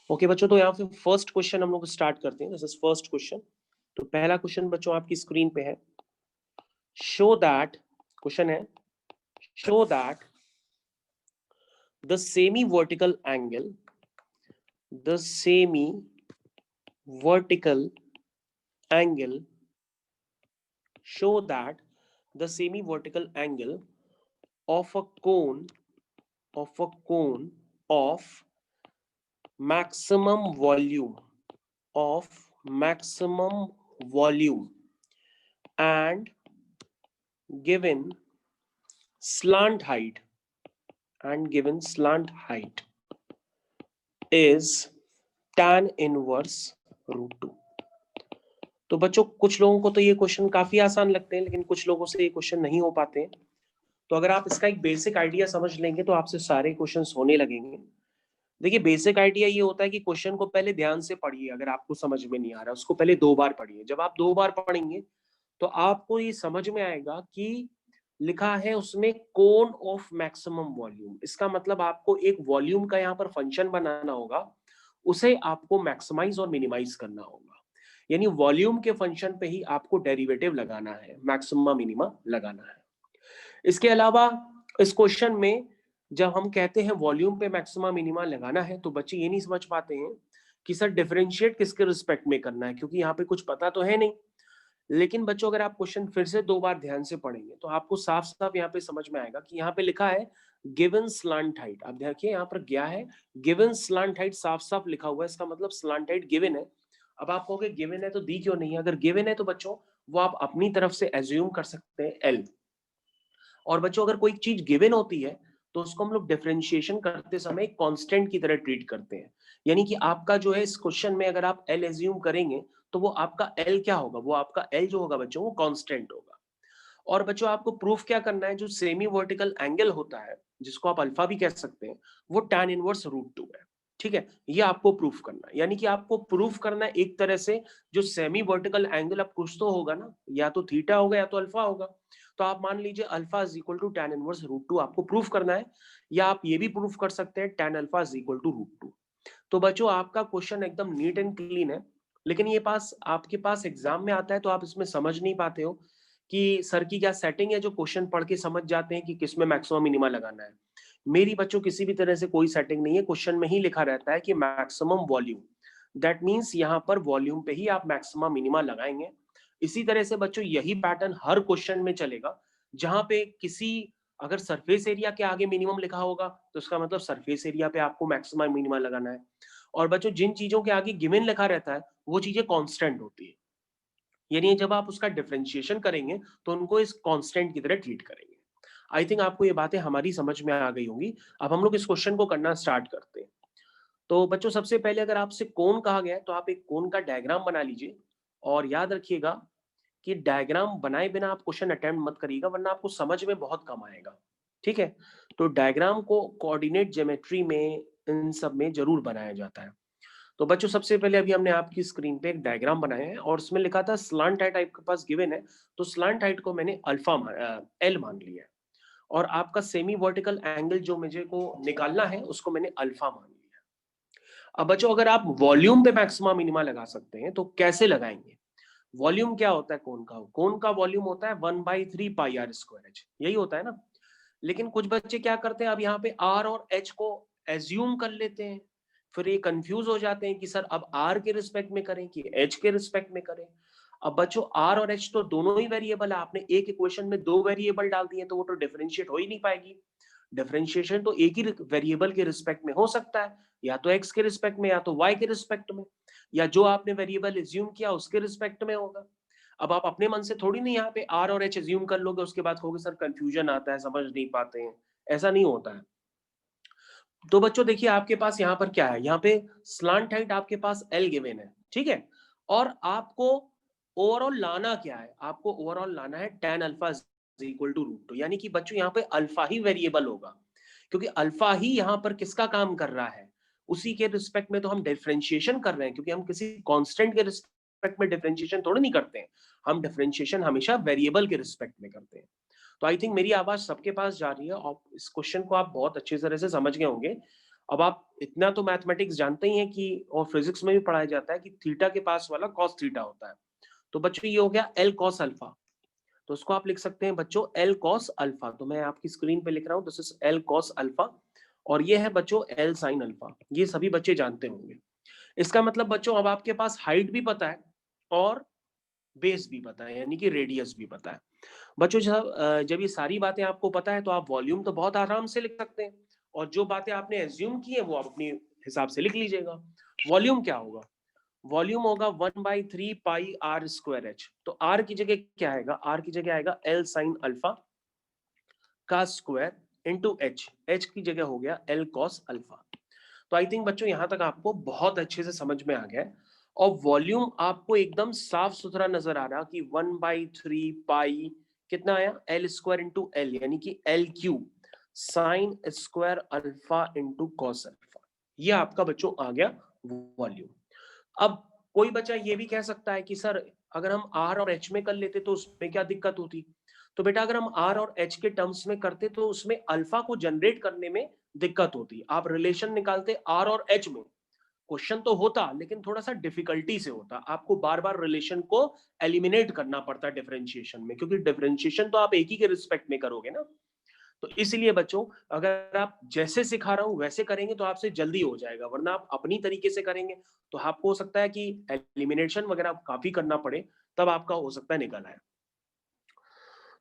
Okay बच्चों, तो यहाँ पे फर्स्ट क्वेश्चन हम लोग स्टार्ट करते हैं। This is first question. तो पहला क्वेश्चन बच्चों आपकी स्क्रीन पे है। शो दैट, क्वेश्चन है, show that the semi vertical angle, the semi vertical angle, show that the semi vertical angle of a cone of maximum volume and given slant height is tan inverse root 2। तो बच्चों कुछ लोगों को तो ये question काफी आसान लगते हैं, लेकिन कुछ लोगों से ये क्वेश्चन नहीं हो पाते हैं। तो अगर आप इसका एक बेसिक आइडिया समझ लेंगे तो आपसे सारे क्वेश्चंस होने लगेंगे। देखिए, बेसिक आइडिया ये होता है कि क्वेश्चन को पहले ध्यान से पढ़िए। अगर आपको समझ में नहीं आ रहा, उसको पहले 2 बार पढ़िए। जब आप 2 बार पढ़ेंगे तो आपको ये समझ में आएगा कि लिखा है उसमें कोन ऑफ मैक्सिमम वॉल्यूम। इसका मतलब आपको एक वॉल्यूम का यहाँ पर फंक्शन बनाना होगा, उसे आपको मैक्सिमाइज और मिनिमाइज करना होगा। यानी वॉल्यूम के फंक्शन पे ही आपको डेरिवेटिव लगाना है, मैक्सिमा मिनिमा लगाना है। इसके अलावा इस क्वेश्चन में जब हम कहते हैं वॉल्यूम पे मैक्सिमा मिनिमा लगाना है, तो बच्चे ये नहीं समझ पाते हैं कि सर डिफरेंशिएट किसके रिस्पेक्ट में करना है, क्योंकि यहाँ पे कुछ पता तो है नहीं। लेकिन बच्चों अगर आप क्वेश्चन फिर से 2 बार ध्यान से पढ़ेंगे तो आपको साफ साफ यहाँ पे समझ में आएगा कि यहाँ पे लिखा है गिवन स्लांट हाइट। अब देखिए यहाँ पर क्या है, गिवन स्लांट हाइट साफ साफ लिखा हुआ है। इसका मतलब स्लांट हाइट गिवन है। अब आप कहोगे गिवन है तो दी क्यों नहीं है? अगर गिवन है तो बच्चों वो आप अपनी तरफ से एज्यूम कर सकते हैं एल। और बच्चों अगर कोई चीज गिवन होती है तो उसको हम लोग डिफरेंशिएशन करते समय एक कांस्टेंट की तरह ट्रीट करते हैं। यानी कि आपका जो है इस क्वेश्चन में अगर आप एल एज्यूम करेंगे तो वो आपका एल क्या होगा? वो आपका एल जो होगा बच्चों वो कांस्टेंट होगा। और बच्चों आपको प्रूफ क्या करना है? जो सेमी वर्टिकल एंगल होता है, जिसको आप अल्फा भी कह सकते हैं, वो tan इनवर्स रूट 2 है। ठीक है, ये आपको प्रूफ करना है। यानी कि आपको प्रूफ करना है एक तरह से जो सेमी वर्टिकल एंगल, अब कुछ तो होगा ना, या तो थीटा होगा या तो अल्फा होगा। तो आप मान लीजिए alpha is equal to tan inverse root 2 आपको प्रूफ करना है, या आप ये भी प्रूफ कर सकते हैं tan alpha is equal to root 2। तो बच्चों आपका क्वेश्चन एकदम नीट एंड क्लीन है। लेकिन ये पास आपके पास एग्जाम में आता है तो आप इसमें समझ नहीं पाते हो कि सर की क्या सेटिंग है, जो क्वेश्चन पढ़ के समझ जाते हैं कि किसमें मैक्सिमम मिनिमा लगाना है। मेरी बच्चों किसी भी तरह से कोई सेटिंग नहीं है। क्वेश्चन में ही लिखा रहता है कि मैक्सिमम वॉल्यूम, दैट मींस यहाँ पर वॉल्यूम पे ही आप मैक्सिमम मिनिमा लगाएंगे। इसी तरह से बच्चों यही पैटर्न हर क्वेश्चन में चलेगा। जहां पे किसी अगर सरफेस एरिया के आगे मिनिमम लिखा होगा तो उसका मतलब सरफेस एरिया पे आपको मैक्सिमम मिनिमा लगाना है। और बच्चों जिन चीजों के आगे गिवन लिखा रहता है वो चीजें कांस्टेंट होती है। यानी जब आप उसका डिफरेंशिएशन करेंगे तो उनको इस कांस्टेंट की तरह ट्रीट करेंगे। आई थिंक आपको ये बातें हमारी समझ में आ गई होंगी। अब हम लोग इस क्वेश्चन को करना स्टार्ट करते हैं। तो बच्चों सबसे पहले अगर आपसे कोन कहा गया है तो आप एक कोन का डायग्राम बना लीजिए। और याद रखिएगा कि डायग्राम बनाए बिना आप क्वेश्चन अटेम्प्ट मत करिएगा, वरना आपको समझ में बहुत कम आएगा। ठीक है, तो डायग्राम को कोऑर्डिनेट ज्योमेट्री में इन सब में जरूर बनाया जाता है। तो बच्चों सबसे पहले अभी हमने आपकी स्क्रीन पे एक डायग्राम बनाया है और उसमें लिखा था स्लांट हाइट आपके पास गिवन है, तो स्लांट हाइट को मैंने अल्फा एल मान लिया है। और आपका सेमी वर्टिकल एंगल जो मुझे को निकालना है उसको मैंने अल्फा मान लिया। अब बच्चों अगर आप वॉल्यूम पे मैक्सिमा मिनिमा लगा सकते हैं तो कैसे लगाएंगे? वॉल्यूम क्या होता है कोन का? कोन का वॉल्यूम होता है 1/3 पाई आर स्क्वायर एच, यही होता है ना। लेकिन कुछ बच्चे क्या करते हैं, अब यहाँ पे आर और एच को एज्यूम कर लेते हैं। फिर ये कंफ्यूज हो जाते हैं कि सर अब आर के रिस्पेक्ट में करें कि एच के रिस्पेक्ट में करें। अब बच्चों आर और एच तो दोनों ही वेरिएबल है, आपने एक इक्वेशन में 2 वेरिएबल डाल दिए तो वो तो डिफरेंशिएट हो ही नहीं पाएगी। डिफरेंशिएशन तो एक ही वेरिएबल के रिस्पेक्ट में हो सकता है, या तो एक्स के रिस्पेक्ट में या तो वाई के रिस्पेक्ट में, या जो आपने वेरिएबल एज्यूम किया उसके रिस्पेक्ट में होगा। अब आप अपने मन से थोड़ी नहीं यहाँ पे आर और एच एज्यूम कर लोगे, उसके बाद कहोगे सर कंफ्यूजन आता है, समझ नहीं पाते हैं। ऐसा नहीं होता है। तो बच्चों देखिए आपके पास यहाँ पर क्या है, यहाँ पे स्लांट हाइट आपके पास एल गिवन है, ठीक है। और आपको ओवरऑल लाना क्या है? आपको ओवरऑल लाना है tan alpha equal to root 2। यानी कि बच्चों यहाँ पे अल्फा ही वेरिएबल होगा, क्योंकि अल्फा ही यहाँ पर किसका काम कर रहा है, उसी के रिस्पेक्ट में तो हम डिफरेंशिएशन कर रहे हैं। क्योंकि हम किसी कांस्टेंट के रिस्पेक्ट में डिफरेंशिएशन थोड़ी नहीं करते हैं, हम डिफरेंशिएशन हमेशा वेरिएबल के रिस्पेक्ट में करते हैं। तो आई थिंक मेरी आवाज सबके पास जा रही है और इस क्वेश्चन को आप बहुत अच्छी तरह से समझ गए होंगे। अब आप इतना तो मैथमेटिक्स जानते ही हैं कि, और फिजिक्स में भी पढ़ाया जाता है कि थीटा के पास वाला कॉस थीटा होता है। तो बच्चों ये हो गया एल कॉस अल्फा, तो उसको आप लिख सकते हैं बच्चों एल कॉस अल्फा। तो मैं आपकी स्क्रीन पे लिख रहा हूँ, this is L cos alpha, और ये है बच्चों एल साइन अल्फा। ये सभी बच्चे जानते होंगे। इसका मतलब बच्चों अब आपके पास हाइट भी पता है और बेस भी पता है, यानी कि रेडियस भी पता है। बच्चों जब ये सारी बातें आपको पता है तो आप वॉल्यूम तो बहुत आराम से लिख सकते हैं, और जो बातें आपने एज्यूम की है वो आप अपने हिसाब से लिख लीजिएगा। वॉल्यूम क्या होगा? वॉल्यूम होगा 1/3 पाई आर स्क्वायर एच। तो आर की जगह क्या आएगा? आर की जगह आएगा एल साइन अल्फा का स्क्वायर इंटू एच। एच की जगह हो गया एल कॉस अल्फा। तो आई थिंक बच्चों यहां तक आपको बहुत अच्छे से समझ में आ गया है, और वॉल्यूम आपको एकदम साफ सुथरा नजर आ रहा कि 1/3 पाई कितना आया? एल स्क्वायर इंटू एल, यानी कि L cube sign square alpha into cos alpha. ये आपका बच्चों आ गया वॉल्यूम। अब कोई बच्चा ये भी कह सकता है कि सर अगर हम आर और एच में कर लेते तो उसमें क्या दिक्कत होती? तो बेटा अगर हम आर और एच के टर्म्स में करते तो उसमें अल्फा को जनरेट करने में दिक्कत होती। आप रिलेशन निकालते आर और एच में, क्वेश्चन तो होता लेकिन थोड़ा सा डिफिकल्टी से होता। आपको बार बार रिलेशन को एलिमिनेट करना पड़ता डिफरेंशिएशन में, क्योंकि डिफरेंशिएशन तो आप एक ही के रिस्पेक्ट में करोगे ना। तो इसलिए बच्चों अगर आप जैसे सिखा रहा हूं वैसे करेंगे तो आपसे जल्दी हो जाएगा, वरना आप अपनी तरीके से करेंगे तो आपको हो सकता है कि एलिमिनेशन वगैरह काफी करना पड़े, तब आपका हो सकता है निकल आए।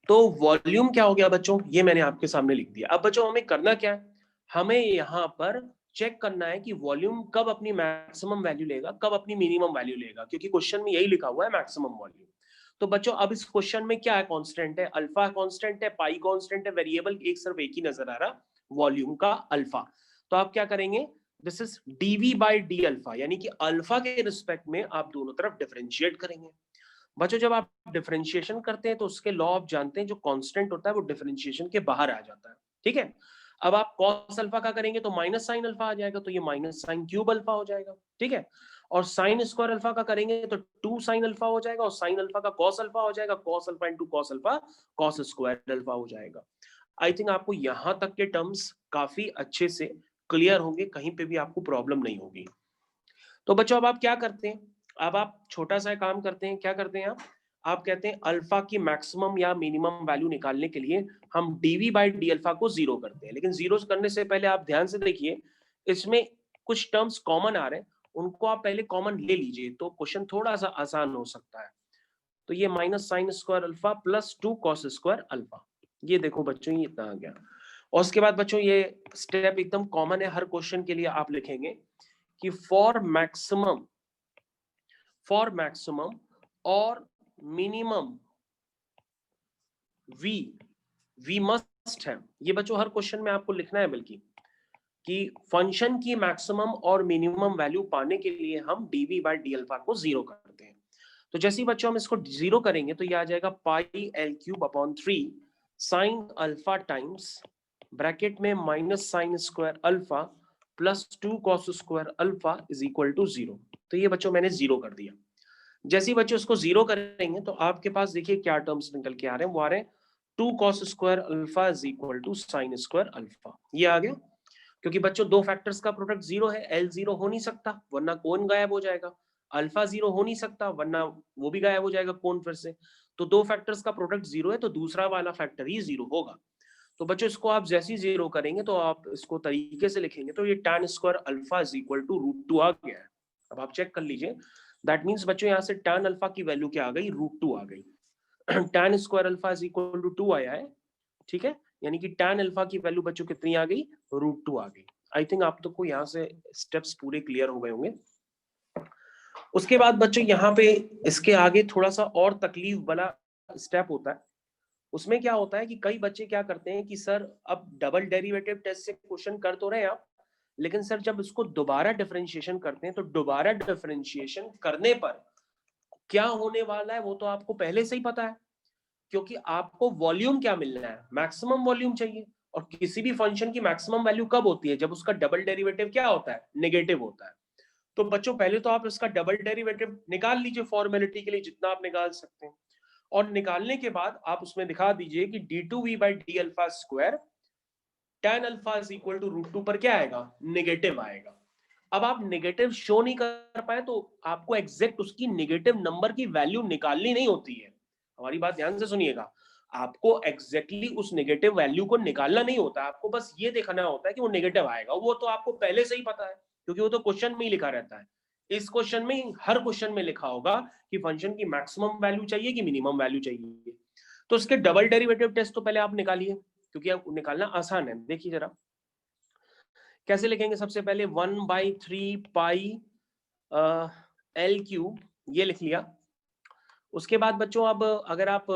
तो वॉल्यूम क्या हो गया बच्चों? ये मैंने आपके सामने लिख दिया। अब बच्चों हमें करना क्या है? हमें यहां पर चेक करना है कि वॉल्यूम कब अपनी मैक्सिमम वैल्यू लेगा, कब अपनी मिनिमम वैल्यू लेगा, क्योंकि क्वेश्चन में यही लिखा हुआ है मैक्सिमम वॉल्यूम। तो बच्चों अब इस क्वेश्चन में क्या है? कांस्टेंट है, अल्फा कांस्टेंट है, पाई कांस्टेंट है, वेरिएबल एक सिर्फ एक ही नजर आ रहा, वॉल्यूम का अल्फा। तो आप क्या करेंगे? This is DV by D alpha, यानी कि अल्फा के रिस्पेक्ट में आप दोनों तरफ डिफरेंशिएट करेंगे। बच्चों जब आप डिफरेंशिएशन करते हैं तो उसके लॉ आप जानते हैं, जो कांस्टेंट होता है वो डिफरेंशिएशन के बाहर आ जाता है। ठीक है, अब आप कॉस अल्फा का करेंगे तो माइनस साइन अल्फा आ जाएगा, तो ये माइनस साइन क्यूब अल्फा हो जाएगा। ठीक है, और साइन स्क्वायर अल्फा का करेंगे तो 2 साइन अल्फा हो जाएगा, और साइन अल्फा का कॉस अल्फा हो जाएगा, cos alpha into cos alpha cos square alpha हो जाएगा। आई थिंक आपको यहां तक के टर्म्स काफी अच्छे से क्लियर होंगे, कहीं पे भी आपको प्रॉब्लम नहीं होगी। तो बच्चों अब आप क्या करते हैं? अब आप छोटा सा काम करते हैं। क्या करते हैं आप कहते हैं अल्फा की मैक्सिमम या मिनिमम वैल्यू निकालने के लिए हम डीवी बाई डी अल्फा को जीरो करते हैं। लेकिन जीरो करने से पहले आप ध्यान से देखिए, इसमें कुछ टर्म्स कॉमन आ रहे हैं, उनको आप पहले कॉमन ले लीजिए तो क्वेश्चन थोड़ा सा आसान हो सकता है। तो ये minus sine square alpha plus 2 cos square alpha, ये देखो बच्चों ये इतना आ गया। और उसके बाद बच्चों ये स्टेप एकदम कॉमन है, हर क्वेश्चन के लिए आप लिखेंगे कि फॉर मैक्सिमम और मिनिमम वी मस्ट है। ये बच्चों हर क्वेश्चन में आपको लिखना है, बल्कि कि फंक्शन की मैक्सिमम और मिनिमम वैल्यू पाने के लिए हम डीवी बाई डी अल्फा को जीरो करते हैं। तो जैसे ही बच्चों हम इसको जीरो करेंगे तो ये आ जाएगा pi L cube upon 3 sine alpha times bracket में minus sine square alpha plus 2 cos square alpha is equal to 0। तो ये बच्चों मैंने जीरो कर दिया। जैसे ही बच्चे उसको जीरो करेंगे तो आपके पास देखिए क्या टर्म्स निकल के आ रहे हैं, वो आ रहे हैं 2 cos square alpha is equal to sine square alpha. ये आ गया, क्योंकि बच्चों दो फैक्टर्स का प्रोडक्ट जीरो है, एल जीरो हो नहीं सकता वरना कोन गायब हो जाएगा, अल्फा जीरो हो नहीं सकता वरना वो भी गायब हो जाएगा कोन फिर से। तो दो फैक्टर्स का प्रोडक्ट जीरो है तो दूसरा वाला फैक्टर ही जीरो होगा। तो बच्चों इसको आप जैसे ही जीरो करेंगे तो आप इसको तरीके से लिखेंगे तो ये tan square alpha is equal to √2 आ गया है। अब आप चेक कर लीजिए, दैट मीन्स बच्चों यहाँ से tan अल्फा की वैल्यू क्या आ गई? √2 आ गई। tan square alpha is equal to 2 आया है। ठीक है, यानी कि tan अल्फा की वैल्यू बच्चों कितनी आ गई? √2 आ गई। आई थिंक आप तो को यहाँ से स्टेप्स पूरे क्लियर हो गए होंगे। उसके बाद बच्चों यहाँ पे इसके आगे थोड़ा सा और तकलीफ वाला स्टेप होता है। उसमें क्या होता है कि कई बच्चे क्या करते हैं कि सर अब डबल डेरिवेटिव टेस्ट से क्वेश्चन कर तो रहे हैं आप, लेकिन सर जब इसको दोबारा डिफरेंशिएशन करते हैं तो दोबारा डिफरेंशिएशन करने पर क्या होने वाला है वो तो आपको पहले से ही पता है, क्योंकि आपको वॉल्यूम क्या मिलना है? मैक्सिमम वॉल्यूम चाहिए। और किसी भी फंक्शन की मैक्सिमम वैल्यू कब होती है? जब उसका डबल डेरिवेटिव क्या होता है? नेगेटिव होता है। तो बच्चों पहले तो आप इसका डबल डेरिवेटिव निकाल लीजिए फॉर्मेलिटी के लिए, जितना आप निकाल सकते हैं, और निकालने के बाद आप उसमें दिखा दीजिए कि d2v by D alpha square tan alpha is equal to √2 पर क्या आएगा, नेगेटिव आएगा। अब आप नेगेटिव शो नहीं कर पाए तो आपको एग्जैक्ट उसकी नेगेटिव नंबर की वैल्यू निकालनी नहीं होती है। हमारी बात ध्यान से सुनिएगा, आपको एग्जैक्टली उस नेगेटिव वैल्यू को निकालना नहीं होता, आपको बस ये देखना होता है कि वो नेगेटिव आएगा। वो तो आपको पहले से ही पता है क्योंकि वो तो क्वेश्चन में ही लिखा रहता है। इस क्वेश्चन में हर क्वेश्चन में लिखा होगा कि फंक्शन की मैक्सिमम वैल्यू चाहिए कि मिनिमम वैल्यू चाहिए। तो उसके डबल डेरिवेटिव टेस्ट तो पहले आप निकालिए क्योंकि आप निकालना आसान है। देखिए जरा कैसे लिखेंगे। सबसे पहले 1/3 पाई एल क्यूब, ये लिख लिया। उसके बाद बच्चों अब अगर आप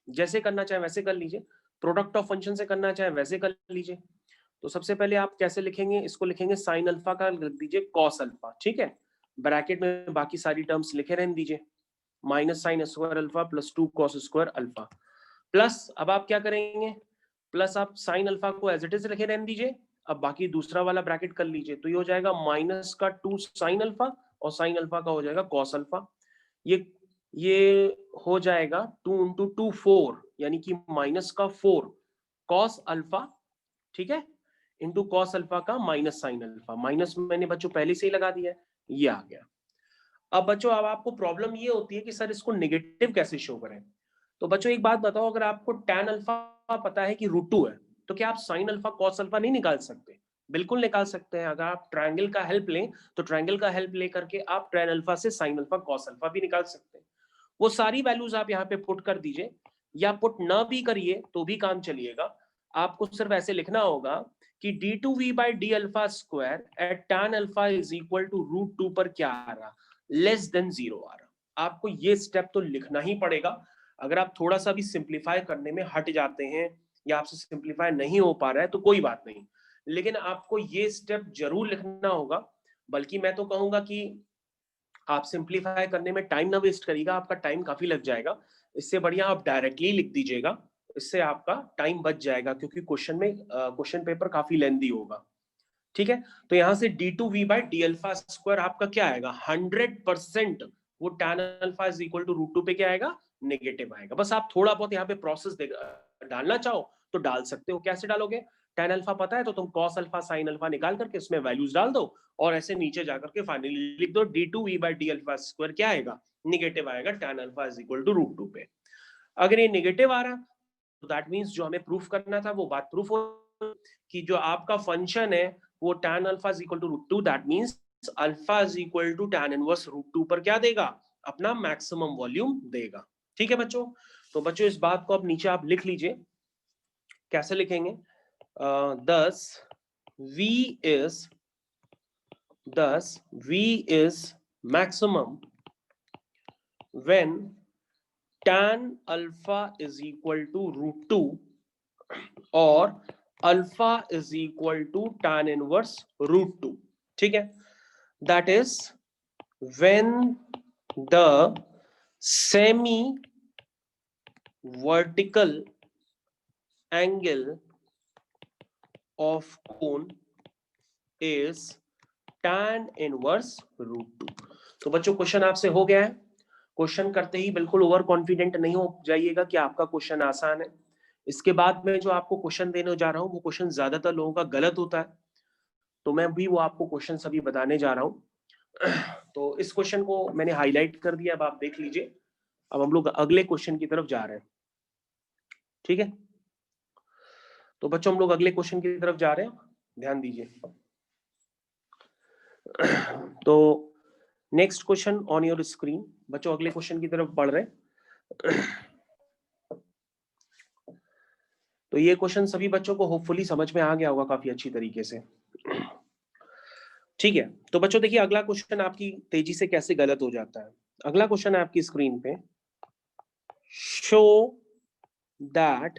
जैसे करना चाहे वैसे कर लीजिए, प्रोडक्ट ऑफ फंक्शन से करना चाहे वैसे कर लीजिए। तो सबसे पहले आप कैसे लिखेंगे, इसको लिखेंगे साइन अल्फा का लिख दीजिए कॉस अल्फा, ठीक है। ब्रैकेट में बाकी सारी टर्म्स लिखे रहने दीजिए, minus sine square alpha plus 2 cos square alpha plus, अब आप क्या करेंगे, प्लस आप साइन अल्फा को एज इट इज लिखे रहने दीजिए। अब बाकी दूसरा वाला ब्रैकेट कर लीजिए, तो ये हो जाएगा माइनस का 2 साइन अल्फा और साइन अल्फा का हो जाएगा कॉस अल्फा। ये हो जाएगा 2 इंटू 2 4, यानी कि माइनस का 4 कॉस अल्फा, ठीक है, इंटू कॉस अल्फा का माइनस साइन अल्फा। माइनस मैंने बच्चों पहले से ही लगा दिया है, ये आ गया। अब बच्चों अब आपको प्रॉब्लम ये होती है कि सर इसको नेगेटिव कैसे शो करें। तो बच्चों एक बात बताओ, अगर आपको tan अल्फा पता है कि √2 है, तो क्या आप साइन अल्फा कॉस अल्फा नहीं निकाल सकते? बिल्कुल निकाल सकते हैं। अगर आप ट्रायंगल का हेल्प लें तो ट्रायंगल का हेल्प लेकर के आप tan अल्फा से साइन अल्फा कॉस अल्फा भी निकाल सकते हैं। वो सारी वैल्यूज आप यहाँ पे पुट कर दीजिए, या पुट ना भी करिए तो भी काम चलिएगा। आपको सिर्फ ऐसे लिखना होगा कि d2v/d∝² at tan alpha is equal to √2 पर क्या आ रहा, लेस देन 0 आ रहा। आपको ये स्टेप तो लिखना ही पड़ेगा। अगर आप थोड़ा सा भी सिंप्लीफाई करने में हट जाते हैं या आपसे सिंप्लीफाई नहीं हो पा रहा है तो कोई बात नहीं, लेकिन आपको ये स्टेप जरूर लिखना होगा। बल्कि मैं तो कहूंगा कि आप सिंप्लीफाई करने में टाइम ना वेस्ट करिएगा, आपका टाइम काफी लग जाएगा। इससे बढ़िया आप डायरेक्टली लिख दीजिएगा, इससे आपका टाइम बच जाएगा क्योंकि क्वेश्चन पेपर काफी लेंदी होगा, ठीक है। तो यहां से d2v/d∝² आपका क्या आएगा, 100% वो tan alpha is equal to √2 पे क्या आएगा, नेगेटिव आएगा। बस आप थोड़ा बहुत यहाँ पे प्रोसेस डालना चाहो तो डाल सकते हो। कैसे डालोगे, tan अल्फा पता है तो तुम cos अल्फा sin अल्फा निकाल करके इसमें वैल्यूज डाल दो और ऐसे नीचे जाकर के फाइनली लिख दो d2v/d∝² क्या आएगा, निगेटिव आएगा, tan alpha is equal to √2 पे। अगर ये निगेटिव आ रहा तो दैट मींस जो हमें प्रूफ करना था वो बात प्रूफ हो कि जो आपका फंक्शन है वो tan alpha is equal to √2, that means alpha is equal to tan inverse √2 पर क्या देगा, अपना मैक्सिमम वॉल्यूम देगा। ठीक है बच्चों, तो बच्चों इस बात को आप नीचे आप लिख लीजिए। कैसे लिखेंगे, thus v is maximum when tan alpha is equal to √2 और alpha is equal to tan inverse √2, ठीक है। That is when the semi vertical angle of cone is tan inverse √2। तो बच्चों क्वेश्चन आपसे हो गया है। क्वेश्चन करते ही बिल्कुल ओवर कॉन्फिडेंट नहीं हो जाइएगा कि आपका क्वेश्चन आसान है। इसके बाद में जो आपको क्वेश्चन देने जा रहा हूं वो क्वेश्चन ज्यादातर लोगों का गलत होता है, तो मैं भी वो आपको क्वेश्चन अभी बताने जा रहा हूं। तो इस क्वेश्चन को मैंने हाईलाइट कर दिया, अब आप देख लीजिए। अब हम लोग अगले क्वेश्चन की तरफ जा रहे हैं, ठीक है। तो बच्चों हम लोग अगले क्वेश्चन की तरफ जा रहे हैं, ध्यान दीजिए। तो next question on your screen, बच्चों अगले क्वेश्चन की तरफ बढ़ रहे हैं। तो ये क्वेश्चन सभी बच्चों को होपफुली समझ में आ गया होगा काफी अच्छी तरीके से, ठीक है। तो बच्चों देखिए अगला क्वेश्चन आपकी तेजी से कैसे गलत हो जाता है। अगला क्वेश्चन है आपकी स्क्रीन पे, show that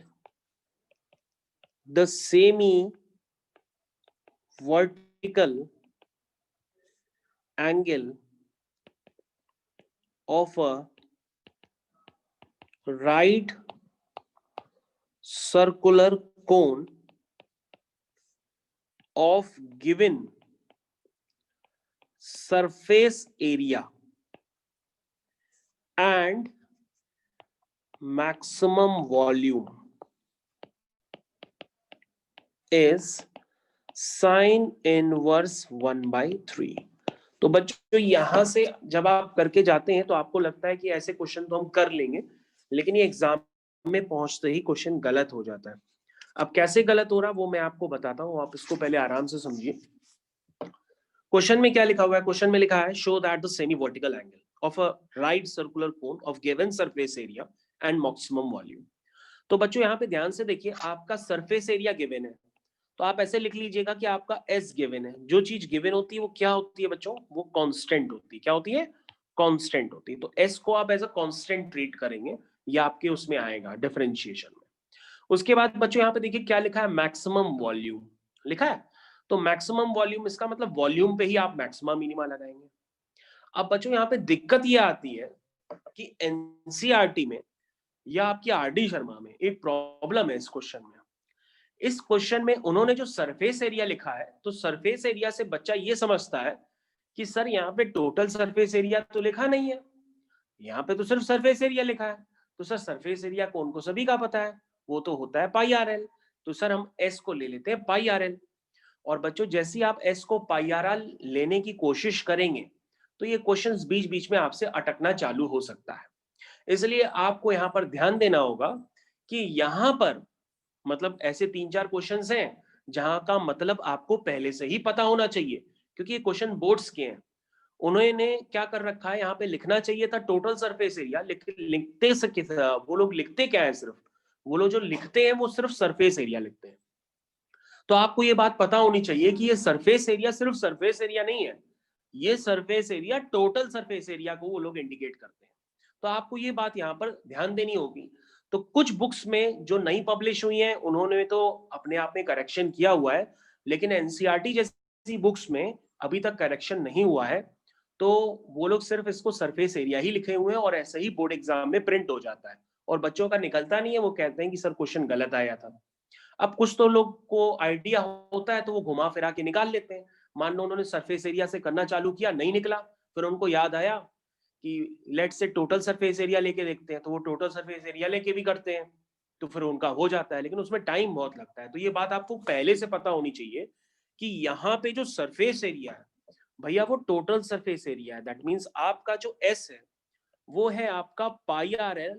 the semi vertical angle of a right circular cone of given surface area and maximum volume is sine inverse 1/3। तो बच्चों यहां से जब आप करके जाते हैं तो आपको लगता है कि ऐसे क्वेश्चन तो हम कर लेंगे, लेकिन ये एग्जाम में पहुंचते ही क्वेश्चन गलत हो जाता है। अब कैसे गलत हो रहा वो मैं आपको बताता हूं, आप इसको पहले आराम से समझिए। क्वेश्चन में क्या लिखा हुआ है? क्वेश्चन में लिखा है show that the semi vertical angle of a right circular cone of given surface area and maximum volume. तो बच्चों यहाँ पे ध्यान से देखिए, आपका सरफेस एरिया गिवन है, तो आप ऐसे लिख लीजिएगा कि आपका एस गिवन है। जो चीज गिवन होती है वो क्या होती है बच्चों? वो कांस्टेंट होती है। क्या होती है? कांस्टेंट होती है। तो एस को आप एज अ कांस्टेंट ट्रीट करेंगे, ये आपके उसमें आएगा डिफरेंशिएशन में। उसके बाद बच्चों यहाँ पे देखिए क्या लिखा है, मैक्सिमम वॉल्यूम लिखा है। तो मैक्सिमम वॉल्यूम इसका मतलब वॉल्यूम पे ही आप मैक्सिमम मिनिमा लगाएंगे। अब बच्चों यहाँ पे दिक्कत ये आती है कि एनसीईआरटी में या आपकी आरडी शर्मा में एक प्रॉब्लम है इस क्वेश्चन में। इस क्वेश्चन में उन्होंने जो सरफेस एरिया लिखा है, तो सरफेस एरिया से बच्चा ये समझता है कि सर यहाँ पे टोटल सरफेस एरिया तो लिखा नहीं है, यहाँ पे तो सिर्फ सरफेस एरिया लिखा है। तो सर सरफेस एरिया कौन को सभी का पता है, वो तो होता है पाई आर एल। तो सर हम एस को ले लेते हैं पाई आर एल। और बच्चों जैसे ही आप एस को पाई आर एल लेने की कोशिश करेंगे तो ये क्वेश्चंस बीच बीच में आपसे अटकना चालू हो सकता है। इसलिए आपको यहाँ पर ध्यान देना होगा कि यहाँ पर मतलब ऐसे 3-4 क्वेश्चंस हैं जहां का मतलब आपको पहले से ही पता होना चाहिए, क्योंकि ये क्वेश्चन बोर्ड्स के हैं। उन्होंने क्या कर रखा है, यहाँ पे लिखना चाहिए था टोटल सरफेस एरिया, लिखते सके वो लोग लिखते क्या है, सिर्फ वो लोग जो लिखते हैं वो सिर्फ सरफेस एरिया लिखते हैं। तो आपको ये बात पता होनी चाहिए कि ये सरफेस एरिया सिर्फ सरफेस एरिया नहीं है, ये surface area total surface area को वो लोग इंडिकेट करते हैं। तो आपको ये बात यहाँ पर ध्यान देनी होगी। तो कुछ बुक्स में जो नई पब्लिश हुई हैं उन्होंने तो अपने आप में करेक्शन किया हुआ है, लेकिन एनसीईआरटी जैसी बुक्स में अभी तक करेक्शन नहीं हुआ है। तो वो लोग सिर्फ इसको सरफेस एरिया ही लिखे हुए हैं और ऐसे ही बोर्ड एग्जाम में प्रिंट हो जाता है और बच्चों का निकलता नहीं है। वो कहते हैं कि सर क्वेश्चन गलत आया था। अब कुछ तो लोग को आइडिया होता है तो वो घुमा फिरा के निकाल लेते हैं। मान लो उन्होंने सरफेस एरिया से करना चालू किया, नहीं निकला, फिर उनको याद आया कि लेट से टोटल सरफेस एरिया लेके देखते हैं, तो वो टोटल सरफेस एरिया लेके भी करते हैं, तो फिर उनका हो जाता है, लेकिन उसमें टाइम बहुत लगता है। तो ये बात आपको पहले से पता होनी चाहिए कि यहाँ पे जो सरफेस एरिया है भैया वो टोटल सरफेस एरिया है। दैट मीन्स आपका जो एस है वो है आपका pi R L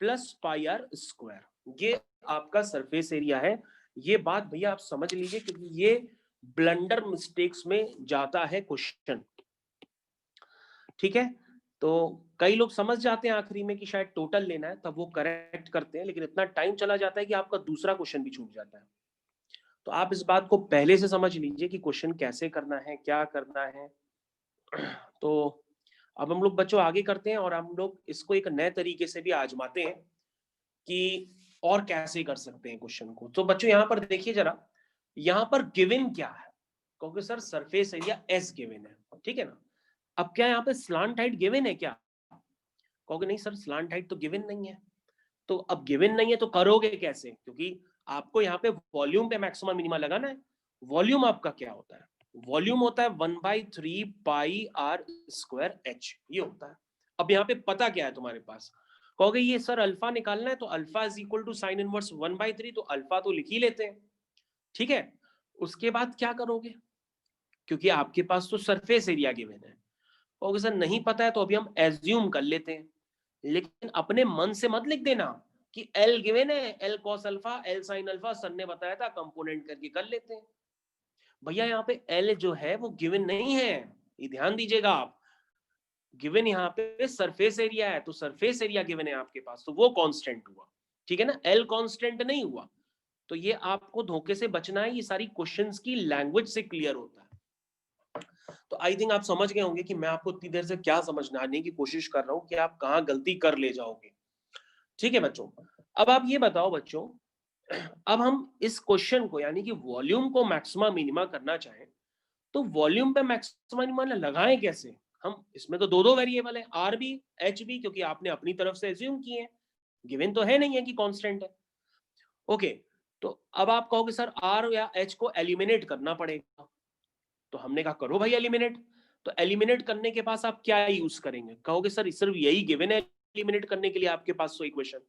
plus pi are square, ये आपका सरफेस एरिया है। ये बात भैया आप समझ लीजिए, क्योंकि ये ब्लंडर मिस्टेक्स में जाता है क्वेश्चन। ठीक है, तो कई लोग समझ जाते हैं आखिरी में कि शायद टोटल लेना है, तब वो करेक्ट करते हैं, लेकिन इतना टाइम चला जाता है कि आपका दूसरा क्वेश्चन भी छूट जाता है। तो आप इस बात को पहले से समझ लीजिए कि क्वेश्चन कैसे करना है, क्या करना है। तो अब हम लोग बच्चों आगे करते हैं और हम लोग इसको एक नए तरीके से भी आजमाते हैं कि और कैसे कर सकते हैं क्वेश्चन को। तो बच्चों यहाँ पर देखिए जरा, यहाँ पर गिवन क्या है, क्योंकि sir surface area S given है, ठीक है ना। अब क्या यहाँ पे स्लांट हाइट गिवन है क्या? कहोगे नहीं सर स्लांट हाइट तो गिवन नहीं है। तो अब गिवन नहीं है तो करोगे कैसे, क्योंकि आपको यहाँ पे वॉल्यूम पे मैक्सिमम मिनिमा लगाना है। वॉल्यूम आपका क्या होता है? वॉल्यूम होता है 1/3 पाई आर स्क्वायर एच, ये होता है। अब यहाँ पे पता क्या है तुम्हारे पास? कहोगे ये सर अल्फा निकालना है, तो alpha is equal to sine inverse 1/3, तो अल्फा तो लिख ही लेते हैं, ठीक है। उसके बाद क्या करोगे, क्योंकि आपके पास तो सरफेस एरिया गिवन है। कहोगे सर नहीं पता है, तो अभी हम एज्यूम कर लेते हैं, लेकिन अपने मन से मत लिख देना कि एल गिवन है, L cos alpha L sine alpha sir ने बताया था, कंपोनेंट करके कर लेते हैं। भैया यहाँ पे एल जो है वो गिवन नहीं है, ये ध्यान दीजिएगा आप। गिवन यहाँ पे सरफेस एरिया है, तो सरफेस एरिया गिवन है आपके पास, तो वो कांस्टेंट हुआ, ठीक है ना, एल कांस्टेंट नहीं हुआ। तो ये आपको धोखे से बचना है, ये सारी क्वेश्चंस की लैंग्वेज से क्लियर होता है। तो आई थिंक आप समझ गए होंगे कि मैं आपको इतनी देर से क्या समझाने की कोशिश कर रहा हूं कि आप कहाँ गलती कर ले जाओगे। ठीक है बच्चों, अब आप ये बताओ बच्चों, अब हम इस क्वेश्चन को यानी कि वॉल्यूम को मैक्सिमा मिनिमा करना चाहें तो वॉल्यूम पे मैक्सिमा मिनिमा लगाएं कैसे? हम इसमें तो दो दो वेरिएबल है, आर भी एच भी, क्योंकि आपने अपनी तरफ से एज्यूम किए हैं, गिवन तो है नहीं है कि कांस्टेंट है। ओके, तो अब आप कहोगे सर आर या एच को एलिमिनेट करना पड़ेगा, तो हमने कहा करो भाई एलिमिनेट। तो एलिमिनेट करने के पास आप क्या यूज करेंगे? कहोगे सर सिर्फ यही गिवन है एलिमिनेट करने के लिए आपके पास तो इक्वेशन।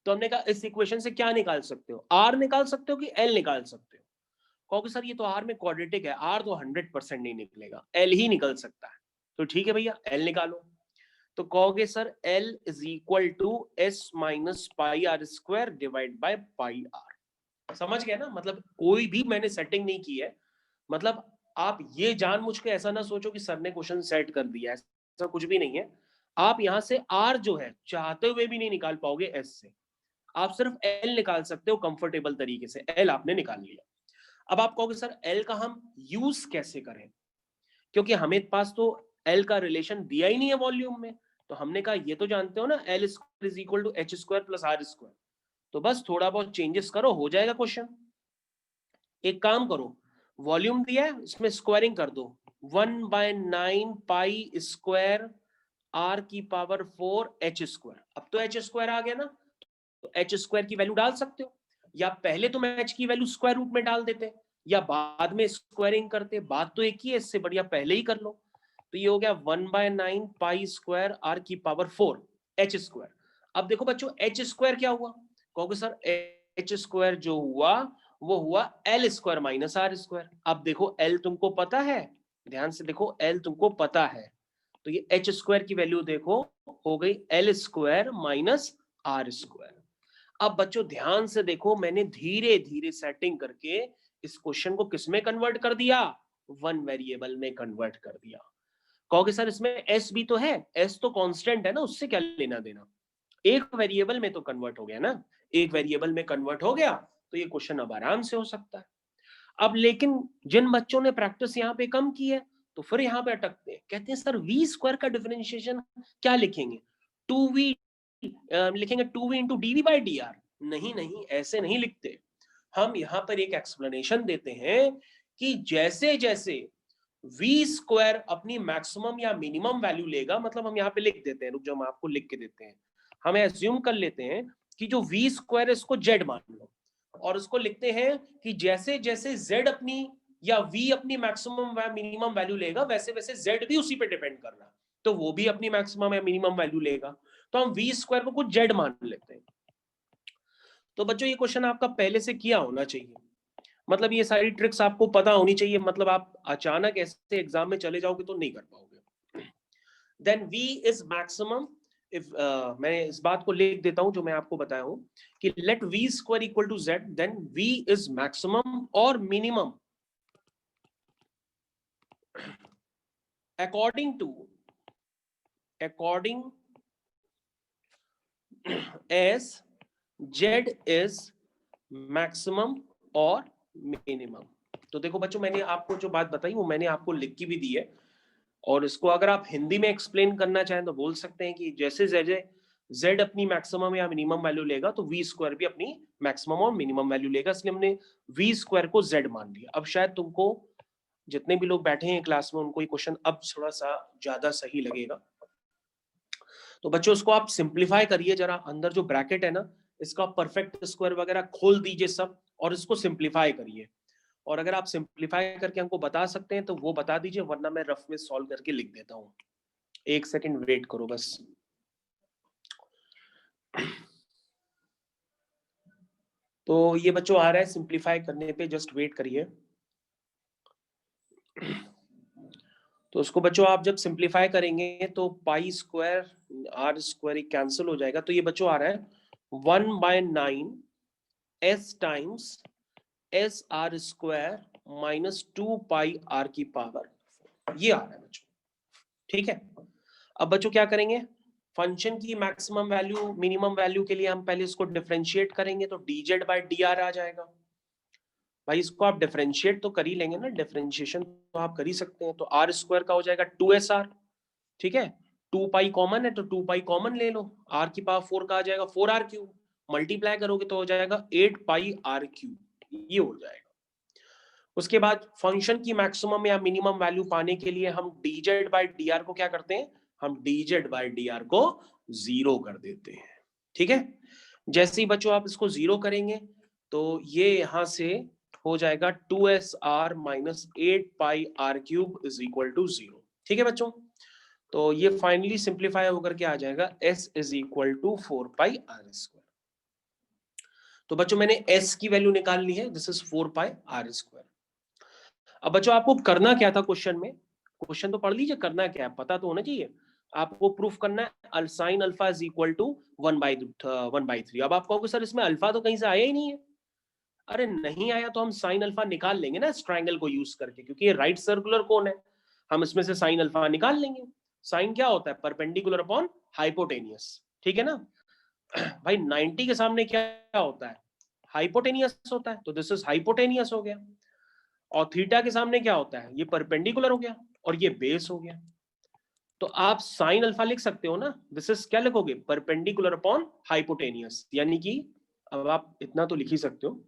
तो हमने कहा इस इक्वेशन से क्या निकाल सकते हो, आर निकाल सकते हो कि एल निकाल सकते हो। कहोगे सर ये तो आर में क्वाड्रेटिक है, आर तो 100% नहीं निकलेगा, एल ही निकल सकता है। तो ठीक है भैया, एल निकालो। तो कहोगे sir L is equal to S minus pi are square divide by pi R. समझ गए ना, मतलब कोई भी मैंने सेटिंग नहीं की है, मतलब आप ये जानबूझ के ऐसा ना सोचो कि सर ने क्वेश्चन सेट कर दिया है, ऐसा कुछ भी नहीं है। आप यहां से आर जो है चाहते हुए भी नहीं निकाल पाओगे एस से, आप सिर्फ एल निकाल सकते हो कंफर्टेबल तरीके से, एल आपने निकाल लिया। अब आप कहोगे सर एल का हम यूज कैसे करें, क्योंकि हमें पास तो एल का रिलेशन दिया ही नहीं है वॉल्यूम में। तो हमने कहा ये तो जानते हो ना, L square is equal to H square plus R square, तो बस थोड़ा बहुत चेंजेस करो, हो जाएगा क्वेश्चन। एक काम करो, वॉल्यूम दिया है इसमें स्क्वायरिंग कर दो, 1/9 पाई स्क्वायर आर की पावर 4 एच स्क्वायर। अब तो एच स्क्वायर आ गया ना, तो एच स्क्वायर की वैल्यू डाल सकते हो, या पहले तो मैं एच की वैल्यू स्क्वायर रूट में डाल देते या बाद में स्क्वायरिंग करते, बात तो एक ही है, इससे बढ़िया पहले ही कर लो। तो ये हो गया 1/9 पाई स्क्वायर आर की पावर 4 एच स्क्वायर। अब देखो बच्चों एच स्क्वायर क्या हुआ, कहोगे सर एच स्क्वायर जो हुआ वो हुआ L square minus R square. अब देखो एल तुमको पता है, ध्यान से देखो एल तुमको पता है, तो ये एच स्क्वायर की वैल्यू देखो हो गई L square minus R square. अब बच्चों ध्यान से देखो, मैंने धीरे धीरे सेटिंग करके इस क्वेश्चन को किसमें कन्वर्ट कर दिया, वन वेरिएबल में कन्वर्ट कर दिया। कहोगे सर इसमें एस भी तो है, एस तो कांस्टेंट है ना, उससे क्या लेना देना, एक वेरिएबल में तो कन्वर्ट हो गया ना, एक वेरिएबल में कन्वर्ट हो गया, तो ये क्वेश्चन अब आराम से हो सकता है। अब लेकिन जिन बच्चों ने प्रैक्टिस यहाँ पे कम की है, तो फिर यहाँ पे अटकते हैं, कहते हैं सर वी स्क्वायर का डिफरेंशिएशन क्या लिखेंगे, 2v लिखेंगे 2v into DV by D R. नहीं नहीं, ऐसे नहीं लिखते, हम यहाँ पर एक एक्सप्लेनेशन देते हैं कि जैसे जैसे v स्क्वायर अपनी मैक्सिमम या मिनिमम वैल्यू लेगा, मतलब हम यहाँ पे लिख देते हैं, रुक जाओ हम आपको लिख के देते हैं, हमें एज्यूम कर लेते हैं कि जो v स्क्वायर है इसको z मान लो, और उसको लिखते हैं कि जैसे जैसे z अपनी या v अपनी मैक्सिमम या मिनिमम वैल्यू लेगा, वैसे वैसे z भी उसी पे डिपेंड कर रहा है, तो वो भी अपनी मैक्सिमम या मिनिमम वैल्यू लेगा, तो हम v स्क्वायर को कुछ z मान लेते हैं। तो बच्चों ये क्वेश्चन आपका पहले से किया होना चाहिए, मतलब ये सारी ट्रिक्स आपको पता होनी चाहिए, मतलब आप अचानक ऐसे एग्जाम में चले जाओगे तो नहीं कर पाओगे। Then v is maximum, if मैं इस बात को लिख देता हूं जो मैं आपको बताया हूं कि let v square equal to z, then v is maximum और minimum according as z is maximum और मिनिमम। तो देखो बच्चों मैंने आपको जो बात बताई वो मैंने आपको लिख की भी दी है, और इसको अगर आप हिंदी में एक्सप्लेन करना चाहें तो बोल सकते हैं कि जैसे z अपनी मैक्सिमम या मिनिमम वैल्यू लेगा तो v स्क्वायर भी अपनी मैक्सिमम और मिनिमम वैल्यू लेगा, इसलिए हमने v स्क्वायर को z मान लिया। अब शायद तुमको जितने भी लोग बैठे हैं क्लास में उनको ये क्वेश्चन अब थोड़ा सा ज्यादा सही लगेगा। तो बच्चों उसको आप सिंप्लीफाई करिए जरा, अंदर जो ब्रैकेट है ना इसका परफेक्ट स्क्वायर वगैरह खोल दीजिए सब, और इसको सिंप्लीफाई करिए, और अगर आप सिंप्लीफाई करके हमको बता सकते हैं तो वो बता दीजिए, वरना मैं रफ में सॉल्व करके लिख देता हूँ। एक सेकंड वेट करो बस। तो ये बच्चों आ रहा है सिंप्लीफाई करने पे, जस्ट वेट करिए। तो उसको बच्चों आप जब सिंप्लीफाई करेंगे तो pi square R square cancel हो जाएगा, तो ये बच्चों आ रहा है 1/9 s times S R square minus 2 pi R की पावर, ये आ रहा है बच्चों। ठीक है, अब बच्चों क्या करेंगे, फंक्शन की मैक्सिमम वैल्यू मिनिमम वैल्यू के लिए हम पहले इसको डिफरेंशिएट करेंगे, तो dz बाई डी आर आ जाएगा। भाई इसको आप डिफरेंशिएट तो कर ही लेंगे ना, डिफरेंशिएशन तो आप कर ही सकते हैं, तो आर स्क्वायर का हो जाएगा 2sr। ठीक है, 2 पाई कॉमन है तो 2 पाई कॉमन ले लो, आर की पावर 4 का आ जाएगा 4r क्यूब, मल्टीप्लाई करोगे तो हो जाएगा 8 पाई आर क्यूब, ये हो जाएगा। उसके बाद फंक्शन की मैक्सिमम या मिनिमम वैल्यू पाने के लिए हम dz बाई डी आर को क्या करते हैं, हम dz बाई डी आर को 0 कर देते हैं। ठीक है, जैसे ही बच्चों आप इसको 0 करेंगे तो ये यहां से हो जाएगा 2sr minus 8 pi R cube is equal to 0। ठीक है बच्चों, तो ये फाइनली सिंप्लीफाई होकर के आ जाएगा s is equal to 4 pi are square. तो बच्चों मैंने s की वैल्यू निकाल ली है, this is 4 pi are square. अब बच्चों आपको करना क्या था क्वेश्चन में, क्वेश्चन तो पढ़ लीजिए, करना क्या है पता तो होना चाहिए। आपको प्रूफ करना है sine alpha is equal to 1/3। अब आप कहोगे सर इसमें अल्फा तो कहीं से आया ही नहीं है। अरे नहीं आया तो हम साइन अल्फा निकाल लेंगे ना इस ट्राइंगल को यूज करके, क्योंकि ये राइट सर्कुलर कोन है, हम इसमें से साइन अल्फा निकाल लेंगे। साइन क्या होता है, परपेंडिकुलर अपॉन हाइपोटेनियस, ठीक है ना। भाई 90 के सामने क्या होता है, हाइपोटेनियस होता है, तो दिस इज हाइपोटेनियस हो गया। और थीटा के सामने क्या होता है, ये परपेंडिकुलर हो गया और ये बेस हो गया। तो आप साइन अल्फा लिख सकते हो ना, दिस इज क्या लिखोगे, परपेंडिकुलर अपॉन हाइपोटेनियस, यानी कि अब आप इतना तो लिख ही सकते हो।